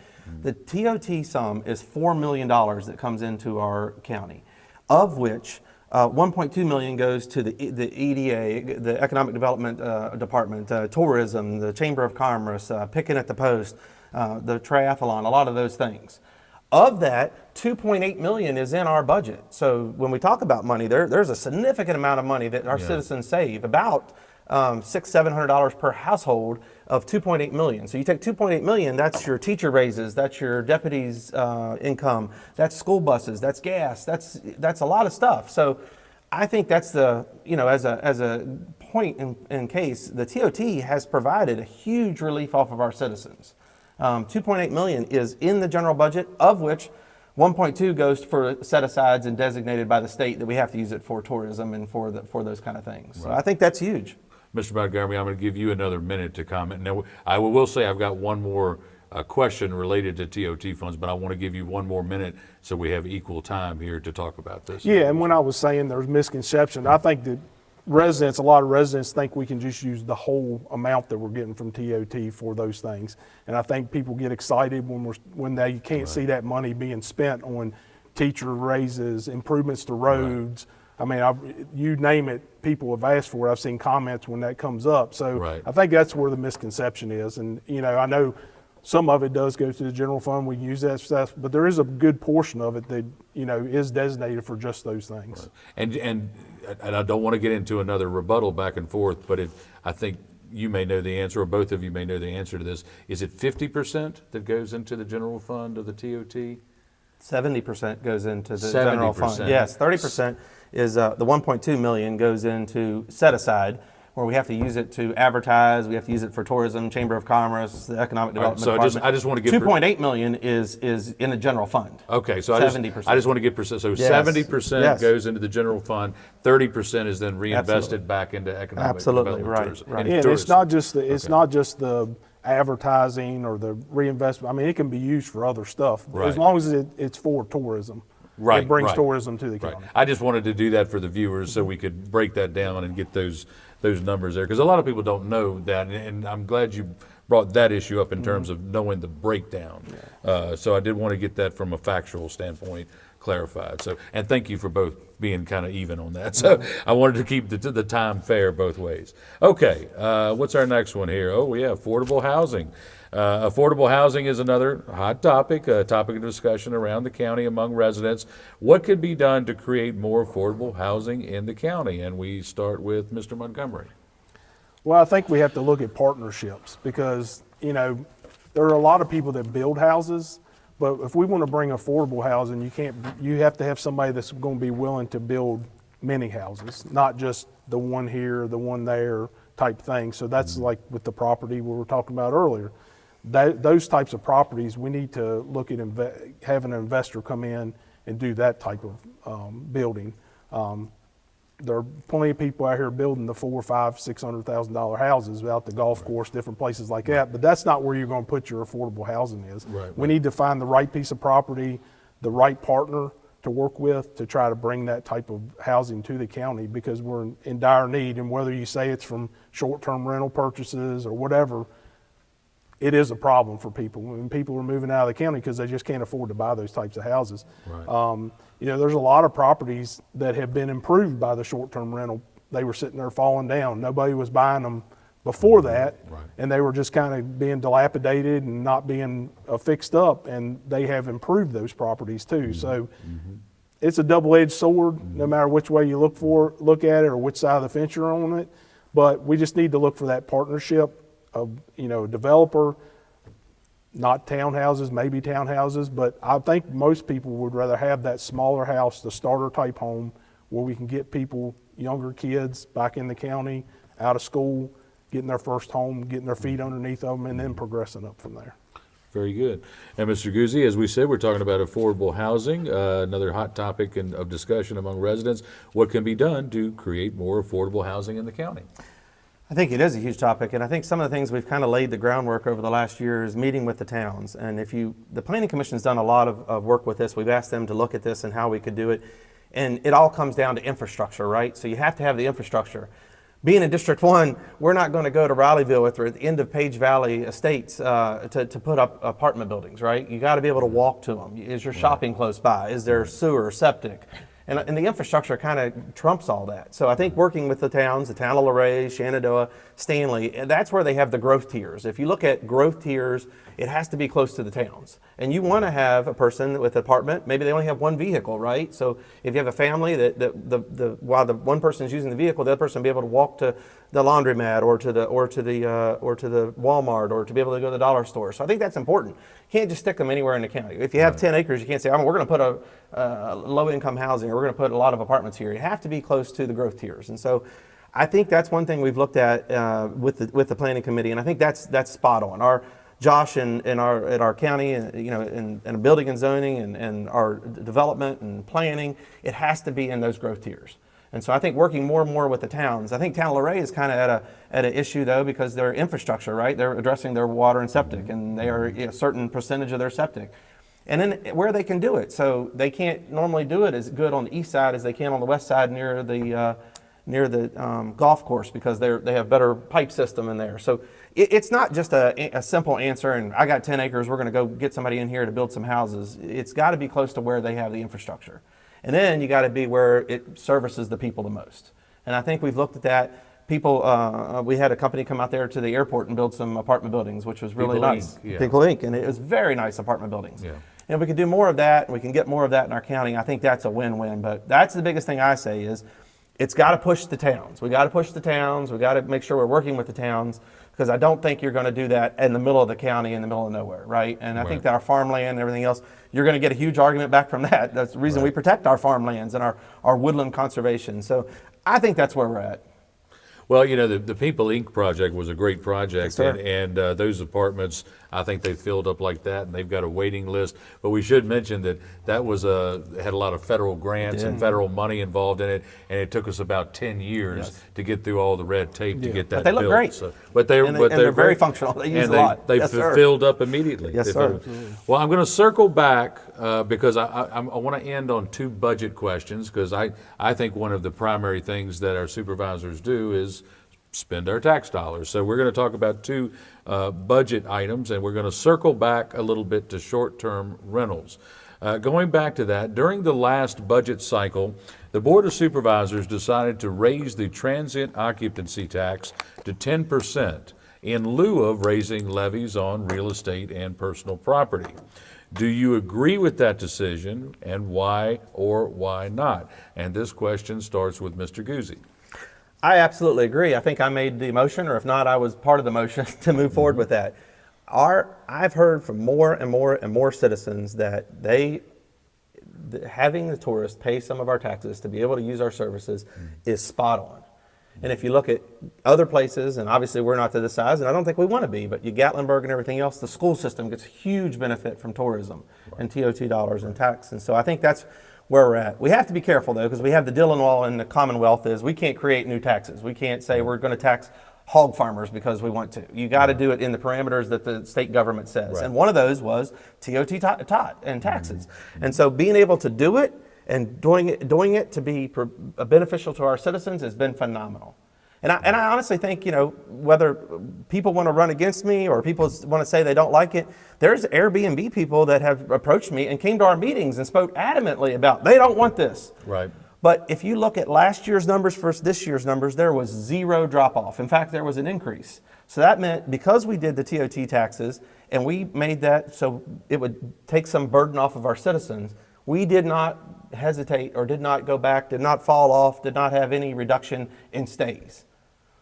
The TOT sum is $4 million that comes into our county, of which 1.2 million goes to the EDA, the Economic Development Department, tourism, the Chamber of Commerce, picking at the post, the triathlon, a lot of those things. Of that, 2.8 million is in our budget. So when we talk about money, there's a significant amount of money that our citizens save, about $600-700 per household of 2.8 million. So you take 2.8 million, that's your teacher raises, that's your deputies' income, that's school buses, that's gas, that's a lot of stuff. So I think that's as a point in case, the TOT has provided a huge relief off of our citizens. 2.8 million is in the general budget, of which 1.2 goes for set-asides and designated by the state that we have to use it for tourism and for those kind of things. So I think that's huge. Mr. Montgomery, I'm going to give you another minute to comment. Now, I will say I've got one more question related to TOT funds, but I want to give you one more minute so we have equal time here to talk about this. Yeah, and when I was saying there's misconception, I think that a lot of residents think we can just use the whole amount that we're getting from TOT for those things. And I think people get excited when they can't see that money being spent on teacher raises, improvements to roads. I mean, you name it, people have asked for it. I've seen comments when that comes up. So I think that's where the misconception is. And, I know Some of it does go to the general fund. We can use that stuff, but there is a good portion of it that, is designated for just those things. And I don't want to get into another rebuttal back and forth, but I think you may know the answer, or both of you may know the answer to this. Is it 50% that goes into the general fund of the TOT? 70% goes into the 70%. general fund. Yes, 30% is the 1.2 million goes into set aside, where we have to use it to advertise, we have to use it for tourism, Chamber of Commerce, the Economic Development so Department. I just want to get 2.8 million is in the general fund. Okay, so 70%. I just want to get percent. So Yes. 70% Yes. goes into the general fund, 30% is then reinvested back into economic Absolutely, development. right, Tourism. right. And Yeah, and it's tourism. not just the advertising or the reinvestment. I mean, it can be used for other stuff Right. as long as it's for tourism. Right, It brings right. tourism to the Right. county. I just wanted to do that for the viewers so we could break that down and get those numbers there, because a lot of people don't know that, and I'm glad you brought that issue up in terms of knowing the breakdown. So I did want to get that from a factual standpoint clarified. So, and thank you for both being kind of even on that. So I wanted to keep the time fair both ways. Okay, what's our next one here? Oh yeah, affordable housing. Affordable housing is another hot topic, a topic of discussion around the county among residents. What could be done to create more affordable housing in the county? And we start with Mr. Montgomery. Well, I think we have to look at partnerships because, there are a lot of people that build houses, but if we want to bring affordable housing, you have to have somebody that's going to be willing to build many houses, not just the one here, the one there type thing. So that's like with the property we were talking about earlier. Those types of properties, we need to look at having an investor come in and do that type of building. There are plenty of people out here building the $400,000, $500,000, $600,000 houses out the golf course, different places like that. But that's not where you're going to put your affordable housing is. Right, We need to find the right piece of property, the right partner to work with to try to bring that type of housing to the county because we're in dire need. And whether you say it's from short-term rental purchases or whatever, it is a problem for people. When people are moving out of the county because they just can't afford to buy those types of houses. Right. There's a lot of properties that have been improved by the short-term rental. They were sitting there falling down. Nobody was buying them before that, Right. and they were just kind of being dilapidated and not being fixed up, and they have improved those properties too. So it's a double-edged sword, no matter which way you look at it or which side of the fence you're on it. But we just need to look for that partnership of, a developer, not townhouses, maybe townhouses, but I think most people would rather have that smaller house, the starter type home, where we can get people, younger kids, back in the county, out of school, getting their first home, getting their feet underneath them, and then progressing up from there. Very good. And Mr. Guzy, as we said, we're talking about affordable housing, another hot topic of discussion among residents. What can be done to create more affordable housing in the county? I think it is a huge topic, and I think some of the things we've kind of laid the groundwork over the last year is meeting with the towns. And the Planning Commission's done a lot of work with this. We've asked them to look at this and how we could do it. And it all comes down to infrastructure, right? So you have to have the infrastructure. Being in District 1, we're not going to go to Rileyville or at the end of Page Valley Estates to put up apartment buildings, right? You got to be able to walk to them. Is your shopping close by? Is there sewer, septic? And the infrastructure kind of trumps all that. So I think working with the towns, the town of Luray, Shenandoah, Stanley, that's where they have the growth tiers. If you look at growth tiers, it has to be close to the towns. And you want to have a person with an apartment, maybe they only have one vehicle, right? So if you have a family while the one person is using the vehicle, the other person will be able to walk to the laundromat or to the Walmart or to be able to go to the dollar store. So I think that's important. You can't just stick them anywhere in the county. If you have 10 acres, you can't say, we're going to put a low-income housing or we're going to put a lot of apartments here. You have to be close to the growth tiers. And so I think that's one thing we've looked at with the planning committee, and I think that's spot on. Josh in our county, in building and zoning and our development and planning, it has to be in those growth tiers. And so I think working more and more with the towns. I think Town of Luray is kind of at an issue though because their infrastructure, right? They're addressing their water and septic, and they are a certain percentage of their septic. And then where they can do it. So they can't normally do it as good on the east side as they can on the west side near the golf course because they have better pipe system in there. So it's not just a simple answer and I got 10 acres, we're going to go get somebody in here to build some houses. It's got to be close to where they have the infrastructure. And then you got to be where it services the people the most. And I think we've looked at that people, we had a company come out there to the airport and build some apartment buildings, which was really People nice. Inc., yeah. People Inc., and it was very nice apartment buildings. Yeah. And if we could do more of that, and we can get more of that in our county, I think that's a win-win. But that's the biggest thing I say is, it's got to push the towns. We got to push the towns. We got to make sure we're working with the towns, because I don't think you're going to do that in the middle of the county, in the middle of nowhere, right? And I think that our farmland and everything else, you're going to get a huge argument back from that. That's the reason we protect our farmlands and our woodland conservation. So I think that's where we're at. Well, you know, the People Inc. project was a great project, sir. and those apartments, I think they filled up like that, and they've got a waiting list. But we should mention that was had a lot of federal grants and federal money involved in it, and it took us about 10 years to get through all the red tape to get that But they look built. great. So, but they're They're very great. functional. They use and a lot. They Yes, sir. filled up immediately. Yes, They sir. filled up. Well, I'm going to circle back because I want to end on two budget questions, because I think one of the primary things that our supervisors do is spend our tax dollars. So we're going to talk about two budget items, and we're going to circle back a little bit to short-term rentals. Going back to that, during the last budget cycle, the Board of Supervisors decided to raise the transient occupancy tax to 10% in lieu of raising levies on real estate and personal property. Do you agree with that decision, and why or why not? And this question starts with Mr. Guzy. I absolutely agree. I think I made the motion, or if not, I was part of the motion to move forward with that. I've heard from more and more citizens that having the tourists pay some of our taxes to be able to use our services is spot on. And if you look at other places, and obviously we're not to this size, and I don't think we want to be, but you Gatlinburg and everything else, the school system gets huge benefit from tourism and TOT dollars and tax. And so I think that's where we're at. We have to be careful, though, because we have the Dillon Law in the Commonwealth is we can't create new taxes. We can't say we're going to tax hog farmers because we want to. You got to do it in the parameters that the state government says. And one of those was TOT tot and taxes. And so being able to do it and doing it to be beneficial to our citizens has been phenomenal. And I honestly think, you know, whether people want to run against me or people want to say they don't like it, there's Airbnb people that have approached me and came to our meetings and spoke adamantly about they don't want this. Right. But if you look at last year's numbers versus this year's numbers, there was zero drop off. In fact, there was an increase. So that meant because we did the TOT taxes and we made that so it would take some burden off of our citizens, we did not hesitate or did not go back, did not fall off, did not have any reduction in stays.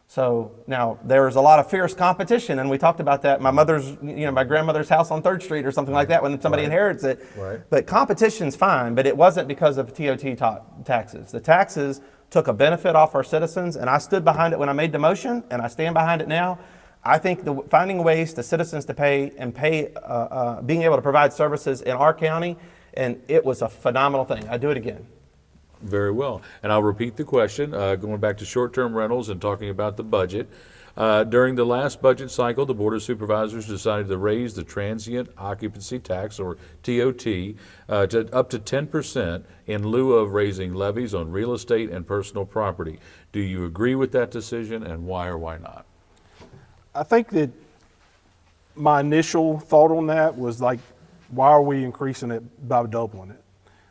So now there's a lot of fierce competition, and we talked about that. My grandmother's house on 3rd Street or something like that when somebody inherits it. Right. But competition's fine, but it wasn't because of TOT taxes. The taxes took a benefit off our citizens, and I stood behind it when I made the motion, and I stand behind it now. I think finding ways to citizens to pay and being able to provide services in our county, and it was a phenomenal thing. I'd do it again. Very well. And I'll repeat the question, going back to short-term rentals and talking about the budget. During the last budget cycle, the Board of Supervisors decided to raise the transient occupancy tax, or TOT, to up to 10% in lieu of raising levies on real estate and personal property. Do you agree with that decision, and why or why not? I think that my initial thought on that was like, why are we increasing it by doubling it?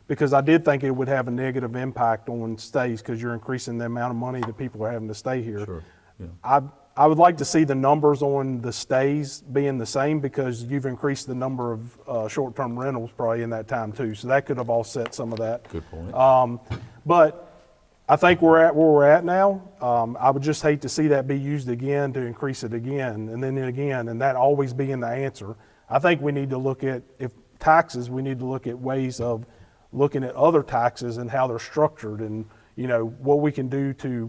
Because I did think it would have a negative impact on stays because you're increasing the amount of money that people are having to stay here. Sure. Yeah. I would like to see the numbers on the stays being the same because you've increased the number of short-term rentals probably in that time too. So that could have offset some of that. Good point. But I think we're at where we're at now. I would just hate to see that be used again to increase it again and then again, and that always being the answer. I think we need to look at, if taxes, we need to look at ways of looking at other taxes and how they're structured and, you know, what we can do to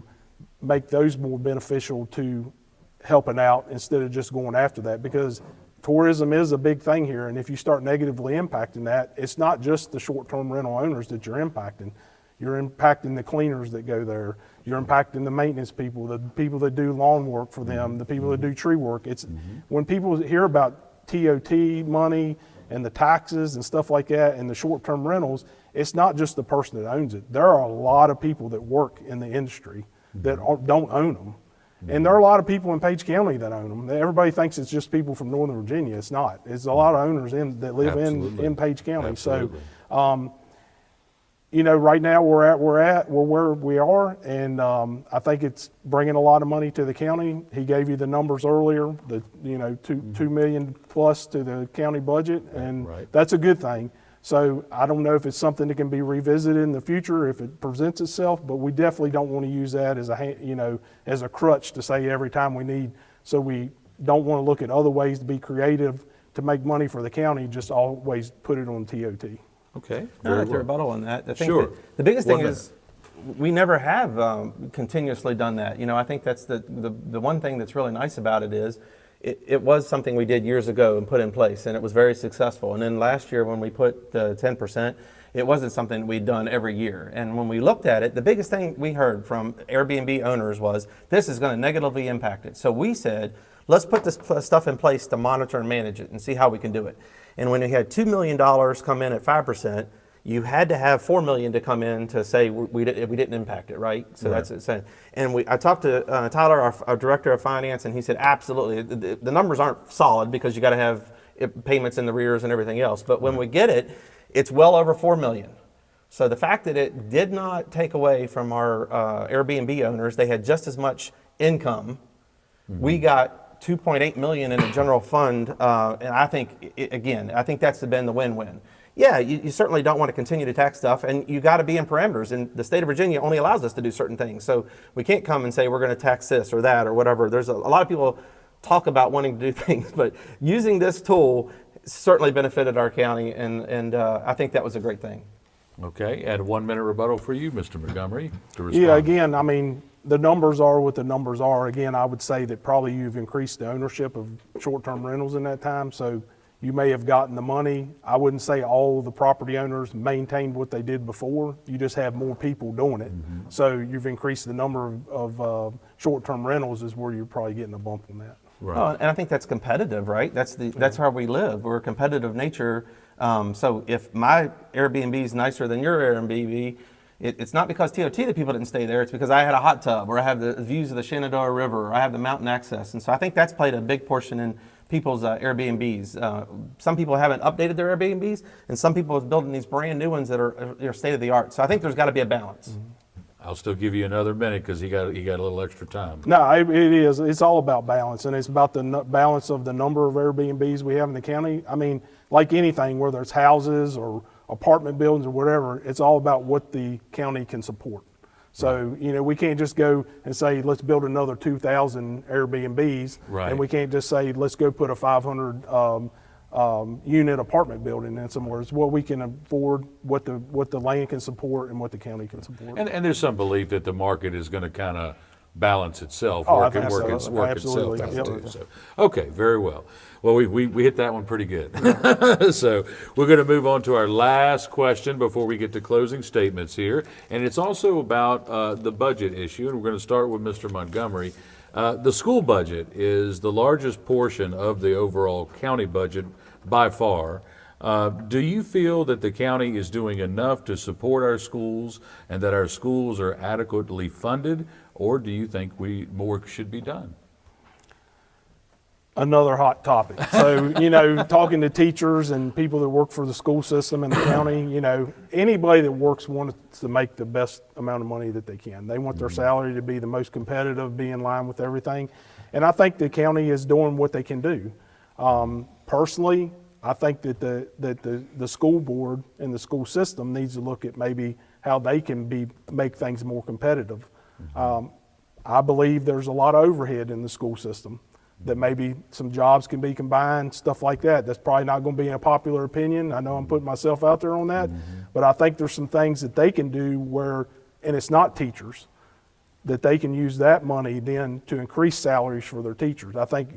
make those more beneficial to helping out instead of just going after that, because tourism is a big thing here. And if you start negatively impacting that, it's not just the short-term rental owners that you're impacting. You're impacting the cleaners that go there. You're impacting the maintenance people, the people that do lawn work for them, the people that do tree work. It's when people hear about TOT money and the taxes and stuff like that and the short-term rentals, it's not just the person that owns it. There are a lot of people that work in the industry that don't own them. And there are a lot of people in Page County that own them. Everybody thinks it's just people from Northern Virginia. It's not. It's a lot of owners that live in Page County. Absolutely. So, right now we're where we are, and I think it's bringing a lot of money to the county. He gave you the numbers earlier, the $2 million plus to the county budget, and that's a good thing. So I don't know if it's something that can be revisited in the future if it presents itself, but we definitely don't want to use that as as a crutch to say every time we need. So we don't want to look at other ways to be creative to make money for the county. Just always put it on TOT. Okay, I'd like to rebuttal on that. I think Sure. that the biggest thing is we never have continuously done that. I think that's the one thing that's really nice about it is it was something we did years ago and put in place, and it was very successful. And then last year when we put the 10%, it wasn't something we'd done every year. And when we looked at it, the biggest thing we heard from Airbnb owners was this is going to negatively impact it. So we said, let's put this stuff in place to monitor and manage it and see how we can do it. And when we had $2 million come in at 5%, you had to have $4 million to come in to say we didn't impact it, right? So that's it. And I talked to Tyler, our director of finance, and he said absolutely. The numbers aren't solid because you got to have payments in the rears and everything else. But when we get it, it's well over $4 million. So the fact that it did not take away from our Airbnb owners, they had just as much income. We got $2.8 million in the general fund, and I think that's been the win-win. Yeah, you certainly don't want to continue to tax stuff, and you got to be in parameters. And the state of Virginia only allows us to do certain things, so we can't come and say we're going to tax this or that or whatever. There's a lot of people talk about wanting to do things, but using this tool certainly benefited our county, and I think that was a great thing. Okay, and 1 minute rebuttal for you, Mr. Montgomery, to respond. Yeah, again, I mean, the numbers are what the numbers are. Again, I would say that probably you've increased the ownership of short-term rentals in that time, so you may have gotten the money. I wouldn't say all the property owners maintained what they did before. You just have more people doing it. So you've increased the number of short-term rentals is where you're probably getting a bump on that. Right. Oh, and I think that's competitive, right? That's how we live. We're a competitive nature. So if my Airbnb is nicer than your Airbnb, it's not because TOT that people didn't stay there. It's because I had a hot tub, or I have the views of the Shenandoah River, or I have the mountain access. And so I think that's played a big portion in people's Airbnbs. Some people haven't updated their Airbnbs, and some people are building these brand new ones that are state of the art. So I think there's got to be a balance. I'll still give you another minute because he got a little extra time. No, it is. It's all about balance, and it's about the balance of the number of Airbnbs we have in the county. I mean, like anything, whether it's houses or apartment buildings or whatever, it's all about what the county can support. So, we can't just go and say, let's build another 2,000 Airbnbs. Right. And we can't just say, let's go put a 500 unit apartment building in somewhere. It's what we can afford, what the land can support, and what the county can support. And there's some belief that the market is going to kind of balance itself, Oh, I work think so. itself out Absolutely. too. Yep. So, okay, very well. Well, we hit that one pretty good. So we're going to move on to our last question before we get to closing statements here, and it's also about the budget issue, and we're going to start with Mr. Montgomery. The school budget is the largest portion of the overall county budget by far. Do you feel that the county is doing enough to support our schools and that our schools are adequately funded, or do you think more should be done? Another hot topic. So, talking to teachers and people that work for the school system in the county, anybody that works wants to make the best amount of money that they can. They want their salary to be the most competitive, be in line with everything. And I think the county is doing what they can do. Personally, I think that the school board and the school system needs to look at maybe how they can make things more competitive. I believe there's a lot of overhead in the school system, that maybe some jobs can be combined, stuff like that. That's probably not going to be a popular opinion. I know I'm putting myself out there on that, but I think there's some things that they can do where, and it's not teachers, that they can use that money then to increase salaries for their teachers. I think,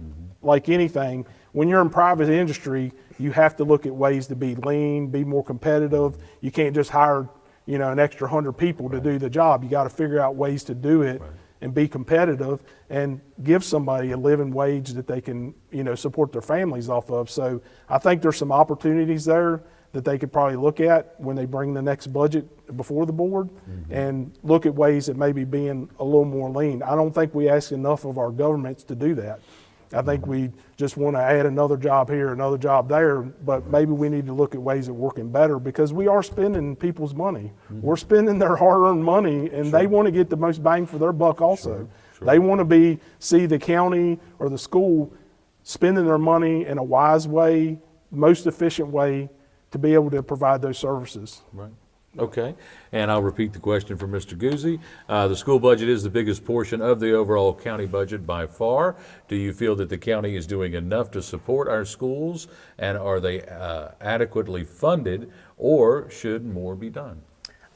like anything, when you're in private industry, you have to look at ways to be lean, be more competitive. You can't just hire, an extra 100 people to do the job. You got to figure out ways to do it and be competitive and give somebody a living wage that they can, support their families off of. So I think there's some opportunities there that they could probably look at when they bring the next budget before the board and look at ways that maybe being a little more lean. I don't think we ask enough of our governments to do that. I think we just want to add another job here, another job there, but maybe we need to look at ways of working better because we are spending people's money. We're spending their hard-earned money, and they want to get the most bang for their buck also. They want to see the county or the school spending their money in a wise way, most efficient way to be able to provide those services. Right. Okay, and I'll repeat the question for Mr. Guzy. The school budget is the biggest portion of the overall county budget by far. Do you feel that the county is doing enough to support our schools, and are they adequately funded, or should more be done?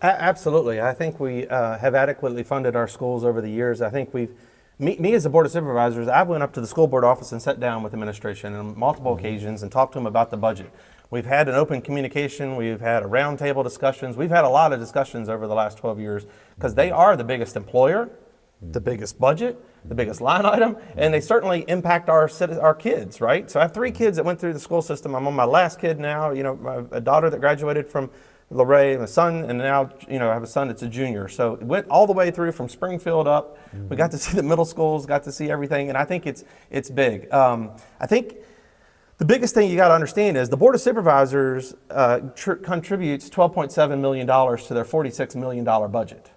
Absolutely. I think we have adequately funded our schools over the years. I think me as a board of supervisors, I went up to the school board office and sat down with administration on multiple occasions and talked to them about the budget. We've had an open communication, we've had a roundtable discussions, we've had a lot of discussions over the last 12 years because they are the biggest employer, the biggest budget, the biggest line item, and they certainly impact our kids, right? So I have 3 kids that went through the school system. I'm on my last kid now, a daughter that graduated from Luray, and a son, and now I have a son that's a junior. So it went all the way through from Springfield up. We got to see the middle schools, got to see everything, and I think it's big. I think the biggest thing you got to understand is the Board of Supervisors contributes $12.7 million to their $46 million budget.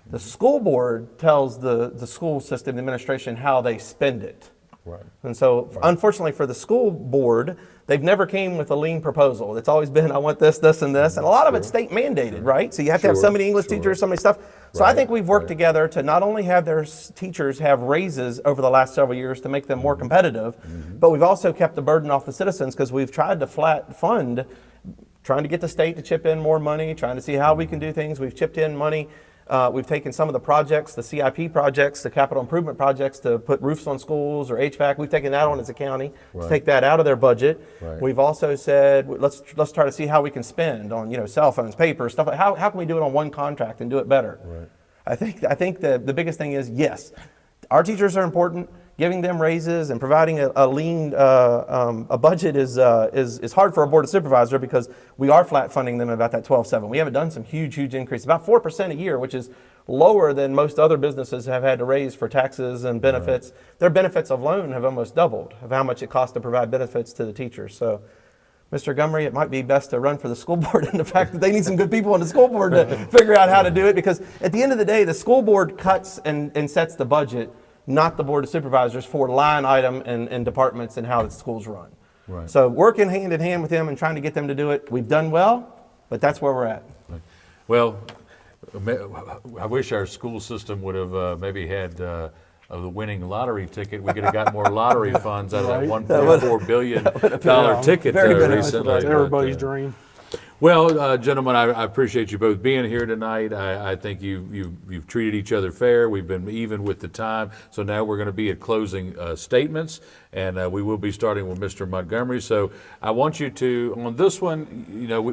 The school board tells the school system administration how they spend it. Right. And so, unfortunately for the school board, they've never came with a lean proposal. It's always been, I want this, this, and this. And a lot of it's state mandated, right? So you have to have so many English teachers, so many stuff. So I think we've worked together to not only have their teachers have raises over the last several years to make them more competitive, but we've also kept the burden off the citizens because we've tried to flat fund, trying to get the state to chip in more money, trying to see how we can do things. We've chipped in money. We've taken some of the projects, the CIP projects, the capital improvement projects to put roofs on schools or HVAC. We've taken that on as a county to take that out of their budget. We've also said, let's try to see how we can spend on cell phones, paper, stuff like how can we do it on one contract and do it better? I think the biggest thing is, yes, our teachers are important. Giving them raises and providing a lean a budget is hard for a board of supervisor because we are flat funding them about that 12.7. We haven't done some huge increase, about 4% a year, which is lower than most other businesses have had to raise for taxes and benefits. Their benefits alone have almost doubled of how much it costs to provide benefits to the teachers. So, Mr. Montgomery, it might be best to run for the school board and the fact that they need some good people on the school board to figure out how to do it because at the end of the day, the school board cuts and sets the budget, not the Board of Supervisors for line item and departments and how the schools run. So working hand in hand with them and trying to get them to do it, we've done well, but that's where we're at. Well, I wish our school system would have maybe had the winning lottery ticket. We could have got more lottery funds out of that $1.4 billion ticket recently. That's everybody's dream. Well, gentlemen, I appreciate you both being here tonight. I think you've treated each other fair. We've been even with the time. So now we're going to be at closing statements, and we will be starting with Mr. Montgomery. So I want you to, on this one,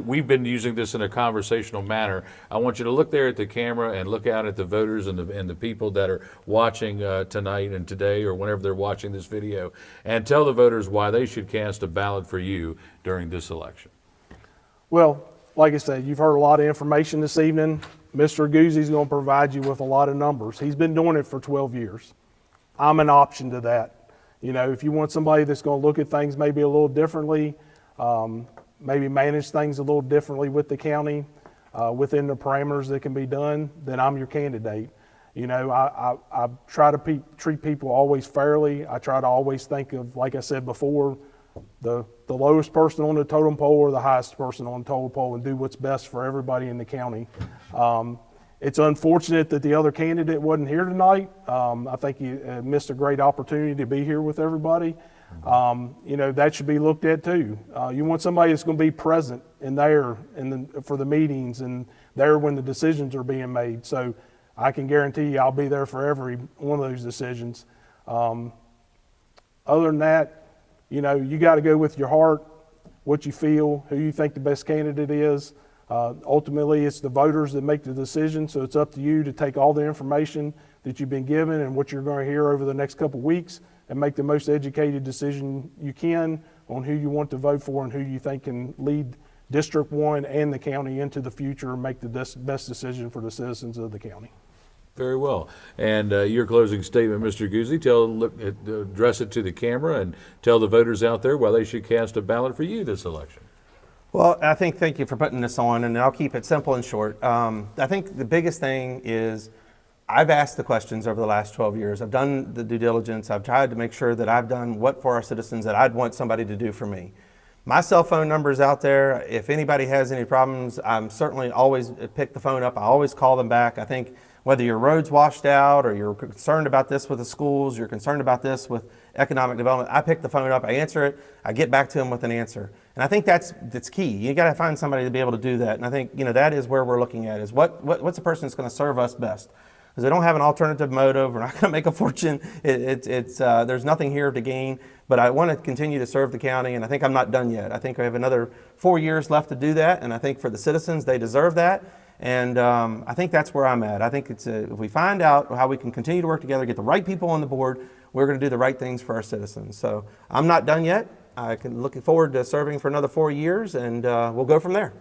we've been using this in a conversational manner. I want you to look there at the camera and look out at the voters and the people that are watching tonight and today or whenever they're watching this video, and tell the voters why they should cast a ballot for you during this election. Well, like I said, you've heard a lot of information this evening. Mr. Guzy's going to provide you with a lot of numbers. He's been doing it for 12 years. I'm an option to that. If you want somebody that's going to look at things maybe a little differently, maybe manage things a little differently with the county, within the parameters that can be done, then I'm your candidate. I try to treat people always fairly. I try to always think of, like I said before, the lowest person on the totem pole or the highest person on the totem pole and do what's best for everybody in the county. It's unfortunate that the other candidate wasn't here tonight. I think he missed a great opportunity to be here with everybody. That should be looked at too. You want somebody that's going to be present and there for the meetings and there when the decisions are being made. So I can guarantee you I'll be there for every one of those decisions. Other than that, you got to go with your heart, what you feel, who you think the best candidate is. Ultimately, it's the voters that make the decision, so it's up to you to take all the information that you've been given and what you're going to hear over the next couple of weeks and make the most educated decision you can on who you want to vote for and who you think can lead District 1 and the county into the future and make the best decision for the citizens of the county. Very well. And your closing statement, Mr. Guzy, address it to the camera and tell the voters out there why they should cast a ballot for you this election. Well, thank you for putting this on, and I'll keep it simple and short. I think the biggest thing is I've asked the questions over the last 12 years. I've done the due diligence. I've tried to make sure that I've done what for our citizens that I'd want somebody to do for me. My cell phone number is out there. If anybody has any problems, I'm certainly always pick the phone up. I always call them back. I think whether your road's washed out or you're concerned about this with the schools, you're concerned about this with economic development, I pick the phone up, I answer it, I get back to them with an answer. And I think that's key. You got to find somebody to be able to do that. And I think that is where we're looking at is what's the person that's going to serve us best. Because they don't have an alternative motive. We're not going to make a fortune. There's nothing here to gain. But I want to continue to serve the county, and I think I'm not done yet. I think I have another 4 years left to do that, and I think for the citizens, they deserve that. And I think that's where I'm at. I think if we find out how we can continue to work together, get the right people on the board, we're going to do the right things for our citizens. So I'm not done yet. I can looking forward to serving for another 4 years, and we'll go from there.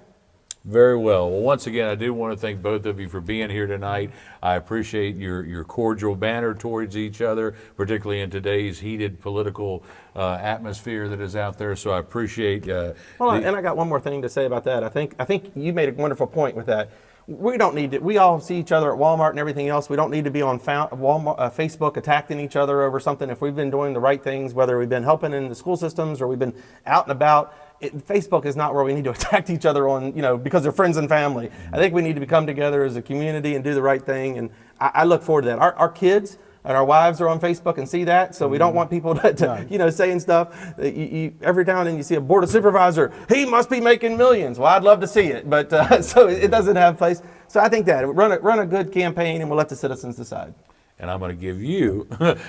Very well. Well, once again, I do want to thank both of you for being here tonight. I appreciate your cordial banter towards each other, particularly in today's heated political atmosphere that is out there. So I appreciate. And I got one more thing to say about that. I think you made a wonderful point with that. We don't need to. We all see each other at Walmart and everything else. We don't need to be on Facebook attacking each other over something. If we've been doing the right things, whether we've been helping in the school systems or we've been out and about, Facebook is not where we need to attack each other on, because they're friends and family. I think we need to come together as a community and do the right thing. And I look forward to that. Our kids and our wives are on Facebook and see that, so we don't want people to saying stuff. Every now and then you see a board of supervisor, he must be making millions. Well, I'd love to see it, but so it doesn't have place. So I think that run a good campaign, and we'll let the citizens decide. And I'm going to give you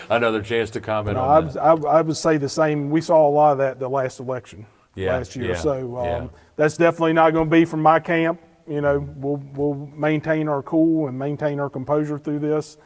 another chance to comment on that. I would say the same. We saw a lot of that the last election last year. That's definitely not going to be from my camp. We'll maintain our cool and maintain our composure through this.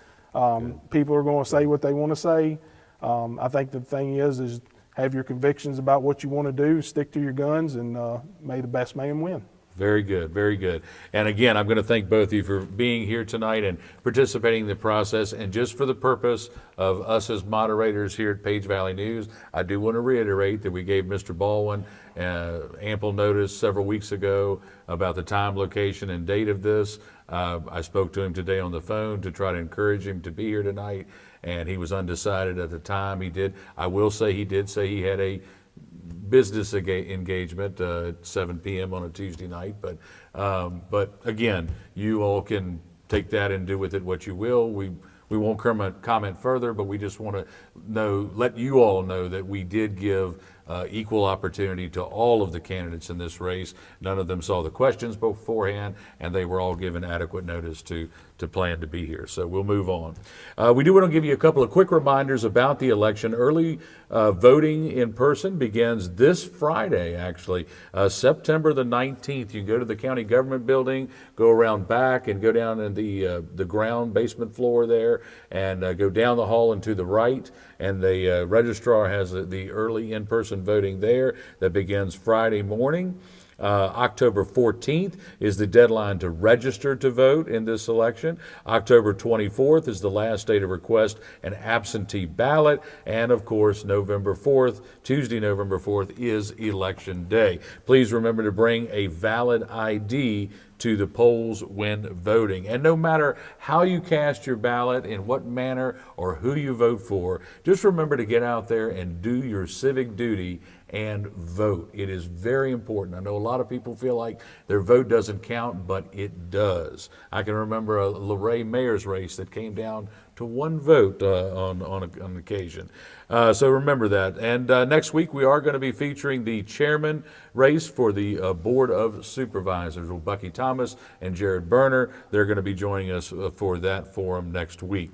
People are going to say what they want to say. I think the thing is have your convictions about what you want to do, stick to your guns, and may the best man win. Very good, very good. And again, I'm going to thank both of you for being here tonight and participating in the process. And just for the purpose of us as moderators here at Page Valley News, I do want to reiterate that we gave Mr. Baldwin ample notice several weeks ago about the time, location, and date of this. I spoke to him today on the phone to try to encourage him to be here tonight, and he was undecided at the time. I will say he did say he had a business engagement at 7 p.m. on a Tuesday night, but again, you all can take that and do with it what you will. We won't comment further, but we just want to let you all know that we did give equal opportunity to all of the candidates in this race. None of them saw the questions beforehand, and they were all given adequate notice to plan to be here. So we'll move on. We do want to give you a couple of quick reminders about the election. Early voting in person begins this Friday, actually, September the 19th. You can go to the county government building, go around back, and go down in the ground basement floor there, and go down the hall and to the right. And the registrar has the early in-person voting there that begins Friday morning. October 14th is the deadline to register to vote in this election. October 24th is the last day to request an absentee ballot. And of course, Tuesday, November 4th is Election Day. Please remember to bring a valid ID to the polls when voting. And no matter how you cast your ballot, in what manner, or who you vote for, just remember to get out there and do your civic duty and vote. It is very important. I know a lot of people feel like their vote doesn't count, but it does. I can remember a Luray mayor's race that came down to one vote on occasion. So remember that. And next week we are going to be featuring the chairman race for the Board of Supervisors with Bucky Thomas and Jared Berner. They're going to be joining us for that forum next week.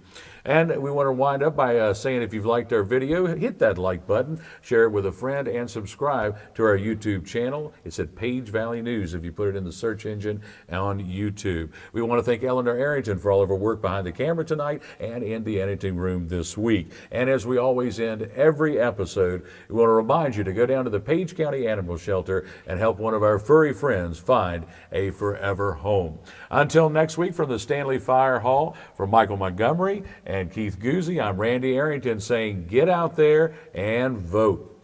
And we want to wind up by saying if you've liked our video, hit that like button, share it with a friend, and subscribe to our YouTube channel. It's at Page Valley News if you put it in the search engine on YouTube. We want to thank Eleanor Arrington for all of her work behind the camera tonight and in the editing room this week. And as we always end every episode, we want to remind you to go down to the Page County Animal Shelter and help one of our furry friends find a forever home. Until next week, from the Stanley Fire Hall, from Michael Montgomery and Keith Guzy, I'm Randy Arrington saying get out there and vote.